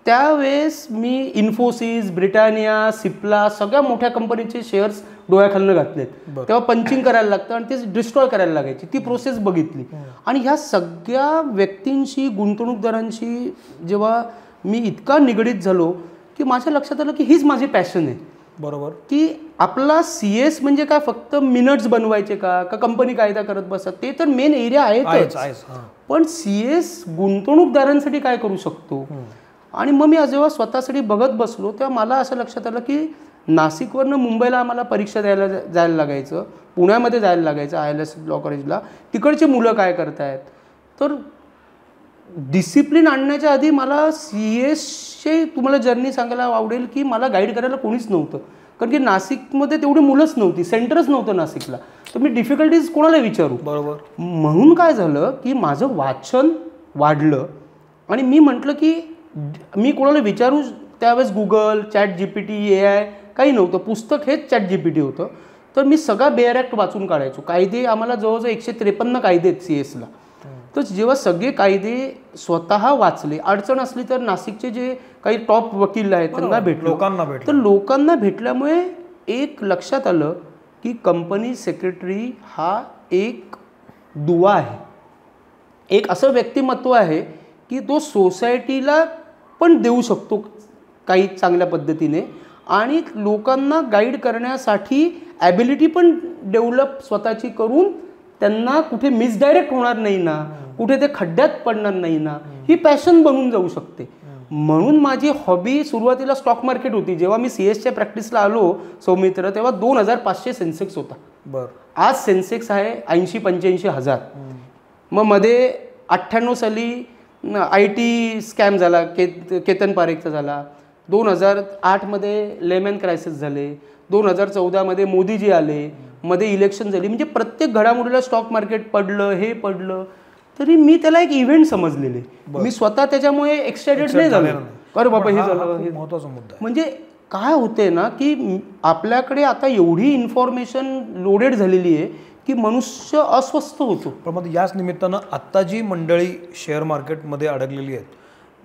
त्यावेळेस मी इन्फोसिस, ब्रिटानिया, सिप्ला सगळ्या मोठ्या कंपनीचे शेअर्स डोळ्याखालनं घातलेत. तेव्हा पंचिंग करायला लागतं आणि ते डिस्ट्रॉय करायला लागायची, ती प्रोसेस बघितली. आणि ह्या सगळ्या व्यक्तींशी, गुंतवणूकदारांशी जेव्हा मी इतका निगडीत झालो की माझ्या लक्षात आलं की हीच माझी पॅशन आहे. बरोबर. की आपला CS म्हणजे काय फक्त मिनिट्स बनवायचे का कंपनी कायदा करत बसत, ते तर मेन एरिया आहेच. पण CS गुंतवणूकदारांसाठी काय करू शकतो. आणि मग मी जेव्हा स्वतःसाठी बघत बसलो तेव्हा मला असं लक्षात आलं की नाशिकवरनं मुंबईला आम्हाला परीक्षा जायला लागायचं, पुण्यामध्ये जायला लागायचं ILS लॉ कॉलेजला. तिकडचे मुलं काय करतायत. तर डिसिप्लिन आणण्याच्या आधी मला CS तुम्हाला जर्नी सांगायला आवडेल की मला गाईड करायला कोणीच नव्हतं, कारण की नाशिकमध्ये तेवढी मुलंच नव्हती, सेंटरच नव्हतं नाशिकला. तर मी डिफिकल्टीज कोणाला विचारू. बरोबर. म्हणून काय झालं की माझं वाचन वाढलं आणि मी म्हटलं की मी कोणाला विचारू. त्यावेळेस गुगल, ChatGPT, AI काही नव्हतं, पुस्तक हेच ChatGPT होतं. तर मी सगळा बेअर ॲक्ट वाचून काढायचो. कायदे आम्हाला जवळजवळ 153 कायदे आहेत CS ला. तर जेव्हा सगळे कायदे स्वतः वाचले, अडचण असली तर नाशिकचे जे काही टॉप वकील आहेत त्यांना भेटलो. तर लोकांना भेटल्यामुळे एक लक्षात आलं की कंपनी सेक्रेटरी हा एक दुवा आहे, एक असं व्यक्तिमत्व आहे की तो सोसायटीला पण देऊ शकतो काही चांगल्या पद्धतीने आणि लोकांना गाईड करण्यासाठी ॲबिलिटी पण डेव्हलप स्वतःची करून त्यांना कुठे मिसडायरेक्ट होणार नाही ना, कुठे ते खड्ड्यात पडणार नाही ना, ही पॅशन बनून जाऊ शकते. म्हणून माझी हॉबी सुरुवातीला स्टॉक मार्केट होती. जेव्हा मी CSच्या प्रॅक्टिसला आलो सौमित्र तेव्हा 2500 सेन्सेक्स होता. आज सेन्सेक्स आहे 80-85 हजार. मग मध्ये 98 साली IT स्कॅम झाला, केतन पारेखचा झाला. 2008 मध्ये लेमन क्रायसिस झाले. 2014 मध्ये मोदीजी आले, मध्ये इलेक्शन झाली. म्हणजे प्रत्येक घडामोडीला स्टॉक मार्केट पडलं, हे पडलं. तरी मी त्याला एक इव्हेंट समजलेले. मी स्वतः त्याच्यामुळे एक्साइटेड नाही झालो, अरे बाबा हे झालं. महत्त्वाचा मुद्दा म्हणजे काय होते ना की आपल्याकडे आता एवढी इन्फॉर्मेशन लोडेड झालेली आहे की मनुष्य अस्वस्थ होतो. पण मग याच निमित्तानं आत्ता जी मंडळी शेअर मार्केटमध्ये अडकलेली आहेत,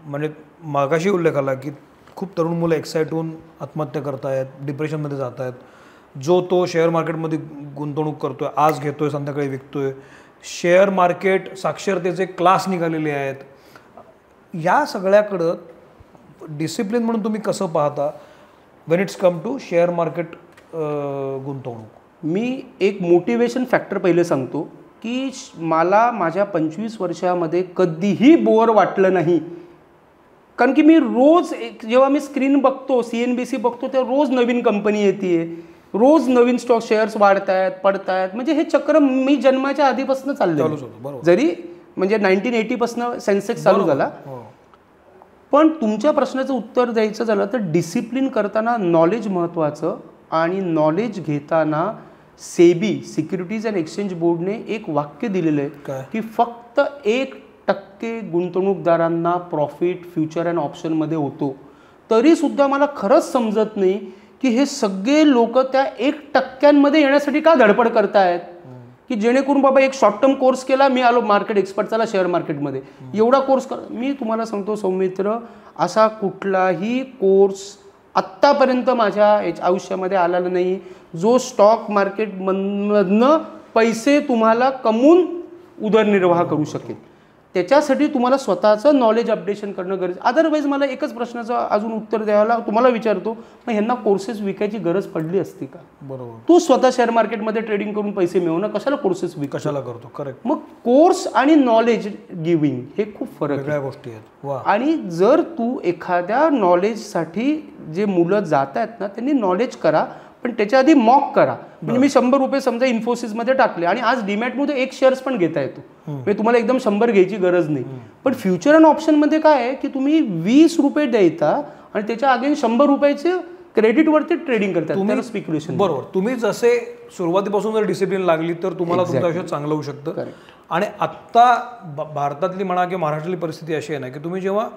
म्हणजे मागाशी उल्लेख आला की खूप तरुण मुलं एक्साइट होऊन आत्महत्या करत आहेत, डिप्रेशनमध्ये जात आहेत. जो तो शेअर मार्केटमध्ये गुंतवणूक करतोय, आज घेतोय संध्याकाळी विकतोय. शेअर मार्केट साक्षरतेचे क्लास निघालेले आहेत. या सगळ्याकडं डिसिप्लिन म्हणून तुम्ही कसं पाहता when it's come to share market गुंतवणूक? मी एक मोटिवेशन फॅक्टर पहिले सांगतो की मला माझ्या 25 वर्षामध्ये कधीही बोर वाटलं नाही. कारण की मी रोज जेव्हा मी स्क्रीन बघतो, CNBC बघतो, तेव्हा रोज नवीन कंपनी येते, रोज नवीन स्टॉक शेअर्स वाढत आहेत, पडत आहेत. म्हणजे हे चक्र मी जन्माच्या आधीपासून चाललं, जरी म्हणजे 1980 पासून सेन्सेक्स चालू झाला. पण तुमच्या प्रश्नाचं उत्तर द्यायचं झालं तर डिसिप्लिन करताना नॉलेज महत्त्वाचं. आणि नॉलेज घेताना सेबी सिक्युरिटीज अँड एक्सचेंज बोर्डने एक वाक्य दिलेलं आहे की फक्त 1% गुंतवणूकदारांना प्रॉफिट फ्युचर अँड ऑप्शनमध्ये होतो. तरीसुद्धा मला खरंच समजत नाही की हे सगळे लोक त्या 1% येण्यासाठी का धडपड करतायत. की जेणेकरून बाबा एक शॉर्ट टर्म कोर्स केला, मी आलो मार्केट एक्सपर्ट, चला शेअर मार्केटमध्ये एवढा कोर्स कर. मी तुम्हाला सांगतो सौमित्र, असा कुठलाही कोर्स आत्तापर्यंत माझ्या आयुष्यामध्ये आलेला नाही जो स्टॉक मार्केटमधनं पैसे तुम्हाला कमवून उदरनिर्वाह करू शकेल. त्याच्यासाठी तुम्हाला स्वतःचं नॉलेज अपडेशन करणं गरजेचं. अदरवाईज मला एकच प्रश्नाचं अजून उत्तर द्यायला तुम्हाला विचारतो, मग ह्यांना कोर्सेस विकायची गरज पडली असती का? बरोबर. तू स्वतः शेअर मार्केटमध्ये ट्रेडिंग करून पैसे मिळवणं, कशाला कोर्सेस कशाला करतो? करेक्ट. मग कोर्स आणि नॉलेज गिव्हिंग हे खूप फरक वेगळ्या गोष्टी आहेत. आणि जर तू एखाद्या नॉलेजसाठी जे मुलं जात आहेत ना, त्यांनी नॉलेज करा, पण त्याच्या आधी मॉक करा. म्हणजे मी 100 रुपये समजा इन्फोसिसमध्ये टाकले आणि आज डीमॅटमध्ये 1 शेअर्स पण घेता येतो. म्हणजे तुम्हाला एकदम 100 घ्यायची गरज नाही. पण फ्युचर अँड ऑप्शनमध्ये काय आहे की तुम्ही 20 रुपये द्यायचा आणि त्याच्या अगेन 100 रुपयाचे क्रेडिटवरती ट्रेडिंग करतात. तुम्ही स्पेक्युलेशन. बरोबर. तुम्ही जसे सुरुवातीपासून जर डिसिप्लिन लागली तर तुम्हाला तुमचं आयुष्य चांगलं होऊ शकतं. आणि आत्ता भारतातली म्हणा किंवा महाराष्ट्रातली परिस्थिती अशी आहे ना की तुम्ही जेव्हा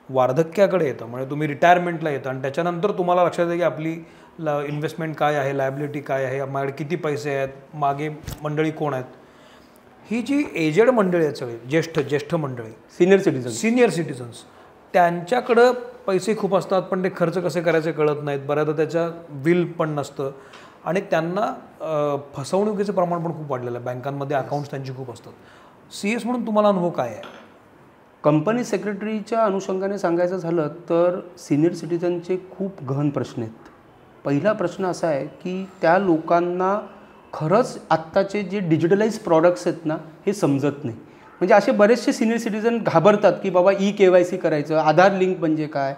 वार्धक्याकडे येतं, म्हणजे तुम्ही रिटायरमेंटला येतं आणि त्याच्यानंतर तुम्हाला लक्षात येतं की आपली इन्व्हेस्टमेंट काय आहे, लायबिलिटी काय आहे, माझ्याकडे किती पैसे आहेत, मागे मंडळी कोण आहेत. ही जी एजेड मंडळी आहेत सगळी, ज्येष्ठ मंडळी, सिनियर सिटिझन्स, त्यांच्याकडं पैसे खूप असतात पण ते खर्च कसे करायचे कळत नाहीत. बऱ्याचदा त्याच्या बिल पण नसतं आणि त्यांना फसवणुकीचं प्रमाण पण खूप वाढलेलं आहे. बँकांमध्ये अकाउंट्स त्यांची खूप असतात. CS म्हणून तुम्हाला अनुभव काय आहे? कंपनी सेक्रेटरीच्या अनुषंगाने सांगायचं झालं तर सिनियर सिटिझनचे खूप गहन प्रश्न आहेत. पहिला प्रश्न असा आहे की त्या लोकांना खरंच आत्ताचे जे डिजिटलाइज प्रॉडक्ट्स आहेत ना हे समजत नाही. म्हणजे असे बरेचसे सिनियर सिटिझन घाबरतात की बाबा KYC करायचं, आधार लिंक म्हणजे काय.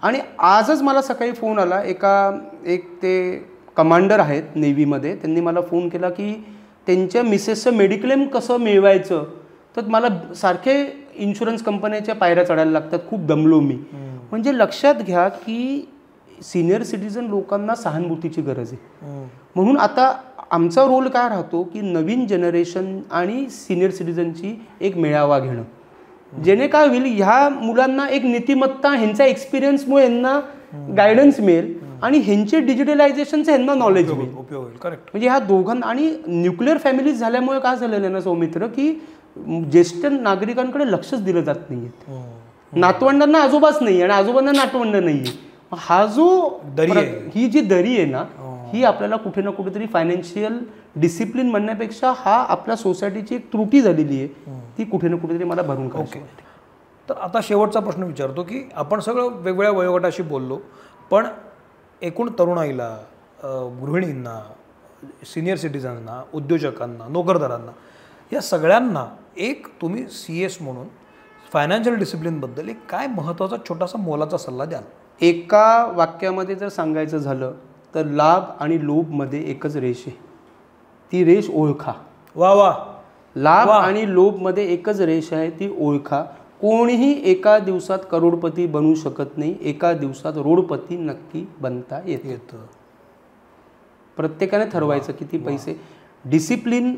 आणि आजच मला सकाळी फोन आला, एक ते कमांडर आहेत नेव्हीमध्ये, त्यांनी मला फोन केला की त्यांच्या मिसेसचं मेडिक्लेम कसं मिळवायचं. तर मला सारखे इन्शुरन्स कंपन्याच्या पायऱ्या चढायला लागतात, खूप दमलो मी. म्हणजे लक्षात घ्या की सिनियर सिटिझन लोकांना सहानुभूतीची गरज आहे. म्हणून आता आमचा रोल काय राहतो की नवीन जनरेशन आणि सिनियर सिटिझनची एक मेळावा घेणं, जेणे काय होईल ह्या मुलांना एक नीतिमत्ता, ह्यांचा एक्सपिरियन्समुळे ह्यांना गायडन्स मिळेल आणि ह्यांचे डिजिटलायझेशनचं ह्यांना नॉलेज मिळेल. करेक्ट. म्हणजे ह्या दोघांना. आणि न्यूक्लिअर फॅमिलीज झाल्यामुळे काय झालेलं आहे ना सौमित्र की ज्येष्ठ नागरिकांकडे लक्षच दिलं जात नाहीये. नातवंडांना आजोबाच नाही आणि आजोबांना नातवंड नाहीये. हा जो ही जी दरी आहे ना ही आपल्याला कुठे ना कुठेतरी फायनान्शियल डिसिप्लिन म्हणण्यापेक्षा हा आपल्या सोसायटीची एक त्रुटी झालेली आहे, ती कुठे ना कुठेतरी मला भरून काढायची. तर आता शेवटचा प्रश्न विचारतो की आपण सगळं वेगवेगळ्या वयोगटाशी बोललो, पण एकूण तरुणाईला, गृहिणींना, सिनियर सिटिझन्सना, उद्योजकांना, नोकरदारांना, या सगळ्यांना एक तुम्ही CS म्हणून फायनान्शियल डिसिप्लिनबद्दल एक काय महत्त्वाचा छोटासा मोलाचा सल्ला द्याल? एका वाक्यामध्ये जर सांगायचं झालं तर लाभ आणि लोभमध्ये एकच रेष आहे, ती रेष ओळखा. वा. लाभ आणि लोभमध्ये एकच रेष आहे, ती ओळखा. कोणीही एका दिवसात करोडपती बनू शकत नाही, एका दिवसात रोडपती नक्की बनता येतं. प्रत्येकाने ठरवायचं किती पैसे. डिसिप्लिन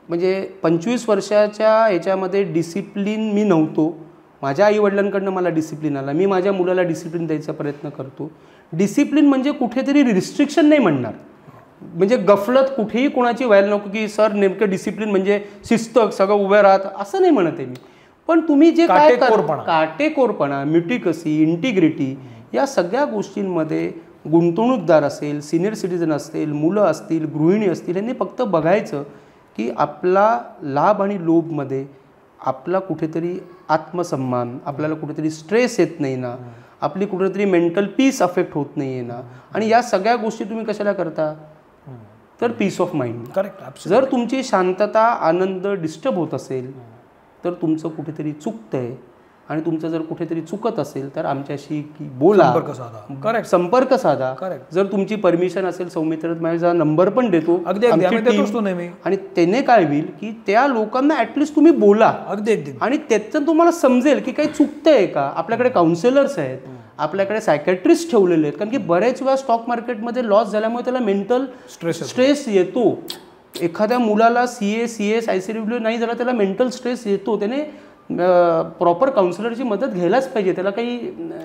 म्हणजे 25 वर्षाच्या ह्याच्यामध्ये डिसिप्लिन मी नव्हतो. माझ्या आईवडिलांकडनं मला डिसिप्लिन आला. मी माझ्या मुलाला डिसिप्लिन द्यायचा प्रयत्न करतो. डिसिप्लिन म्हणजे कुठेतरी रिस्ट्रिक्शन नाही म्हणणार, म्हणजे गफलत कुठेही कोणाची व्हायला नको की सर नेमकं डिसिप्लिन म्हणजे शिस्त, सगळं उभं राहत, असं नाही म्हणत आहे मी. पण तुम्ही जे काय काटेकोरपणा, म्युटिकसी, इंटिग्रिटी या सगळ्या गोष्टींमध्ये गुंतवणूकदार असेल, सिनियर सिटीजन असतील, मुलं असतील, गृहिणी असतील, यांनी फक्त बघायचं की आपला लाभ आणि लोभमध्ये आपला कुठेतरी आत्मसन्मान, आपल्याला कुठेतरी स्ट्रेस येत नाही ना, आपली कुठेतरी मेंटल पीस अफेक्ट होत नाही आहे ना. आणि या सगळ्या गोष्टी तुम्ही कशाला करता, तर पीस ऑफ माइंड. करेक्ट. जर तुमची शांतता, आनंद डिस्टर्ब होत असेल तर तुमचं कुठेतरी चुकतंय. आणि तुमचं जर कुठेतरी चुकत असेल तर आमच्याशी बोला, संपर्क साधा. जर तुमची परमिशन असेल सौमित्रात माझा नंबर पण देतो, आणि त्याने काय होईल की त्या लोकांना ऍटलिस्ट तुम्ही बोला आणि त्यातून तुम्हाला समजेल की काही चुकतंय का. आपल्याकडे काउन्सिलर्स आहेत, आपल्याकडे सायकॅट्रिस्ट ठेवलेले आहेत. कारण की बऱ्याच वेळा स्टॉक मार्केटमध्ये लॉस झाल्यामुळे त्याला मेंटल स्ट्रेस येतो. एखाद्या मुलाला CA, CS, ICW नाही झाला, त्याला मेंटल स्ट्रेस येतो. त्याने प्रॉपर काउन्सिलरची मदत घ्यायलाच पाहिजे. त्याला काही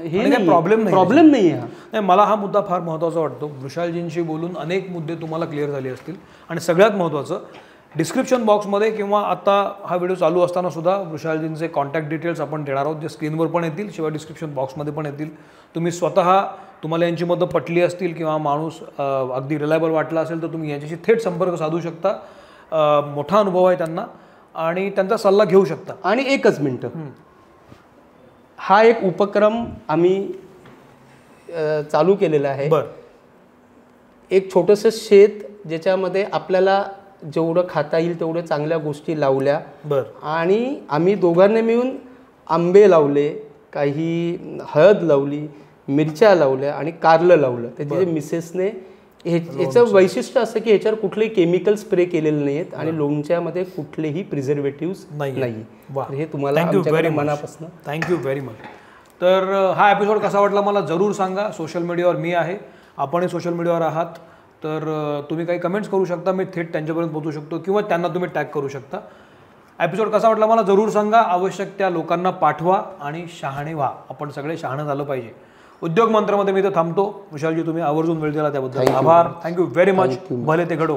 हे प्रॉब्लेम नाही आहे. मला हा मुद्दा फार महत्त्वाचा वाटतो. वृषालजींशी बोलून अनेक मुद्दे तुम्हाला क्लिअर झाले असतील. आणि सगळ्यात महत्त्वाचं, डिस्क्रिप्शन बॉक्समध्ये किंवा आता हा व्हिडिओ चालू असताना सुद्धा वृषालजींचे कॉन्टॅक्ट डिटेल्स आपण देणार आहोत, जे स्क्रीनवर पण येतील, शिवाय डिस्क्रिप्शन बॉक्समध्ये पण येतील. तुम्ही स्वतः तुम्हाला यांची मतं पटली असतील किंवा माणूस अगदी रिलायबल वाटला असेल तर तुम्ही यांच्याशी थेट संपर्क साधू शकता. मोठा अनुभव आहे त्यांना आणि त्यांचा सल्ला घेऊ शकता. आणि एकच मिनटं, हा एक उपक्रम आम्ही चालू केलेला आहे. एक छोटंसं शेत ज्याच्यामध्ये आपल्याला जेवढं खाता येईल तेवढे चांगल्या गोष्टी लावल्या. आणि आम्ही दोघांनी मिळून आंबे लावले, काही हळद लावली, मिरच्या लावल्या आणि कारलं लावलं. त्याचे मिसेसने याचं वैशिष्ट्य असं की याच्यावर कुठलेही केमिकल स्प्रे केलेले नाही आहेत आणि लोणच्यामध्ये कुठलेही प्रिझर्वेटिव्स नाही. हे तुम्हाला मनापासून थँक्यू व्हेरी मच. तर हा एपिसोड कसा वाटला मला जरूर सांगा. सोशल मीडियावर मी आहे, आपणही सोशल मीडियावर आहात, तर तुम्ही काही कमेंट्स करू शकता. मी थेट त्यांच्यापर्यंत पोहोचू शकतो किंवा त्यांना तुम्ही टॅग करू शकता. एपिसोड कसा वाटला मला जरूर सांगा. आवश्यक त्या लोकांना पाठवा आणि शहाणे व्हा. आपण सगळे शहाणं झालं पाहिजे. उद्योग मंत्रामध्ये मी तर थांबतो. विशालजी, तुम्ही आवर्जून वेळ दिला त्याबद्दल आभार. Thank you very much. भले ते घडो.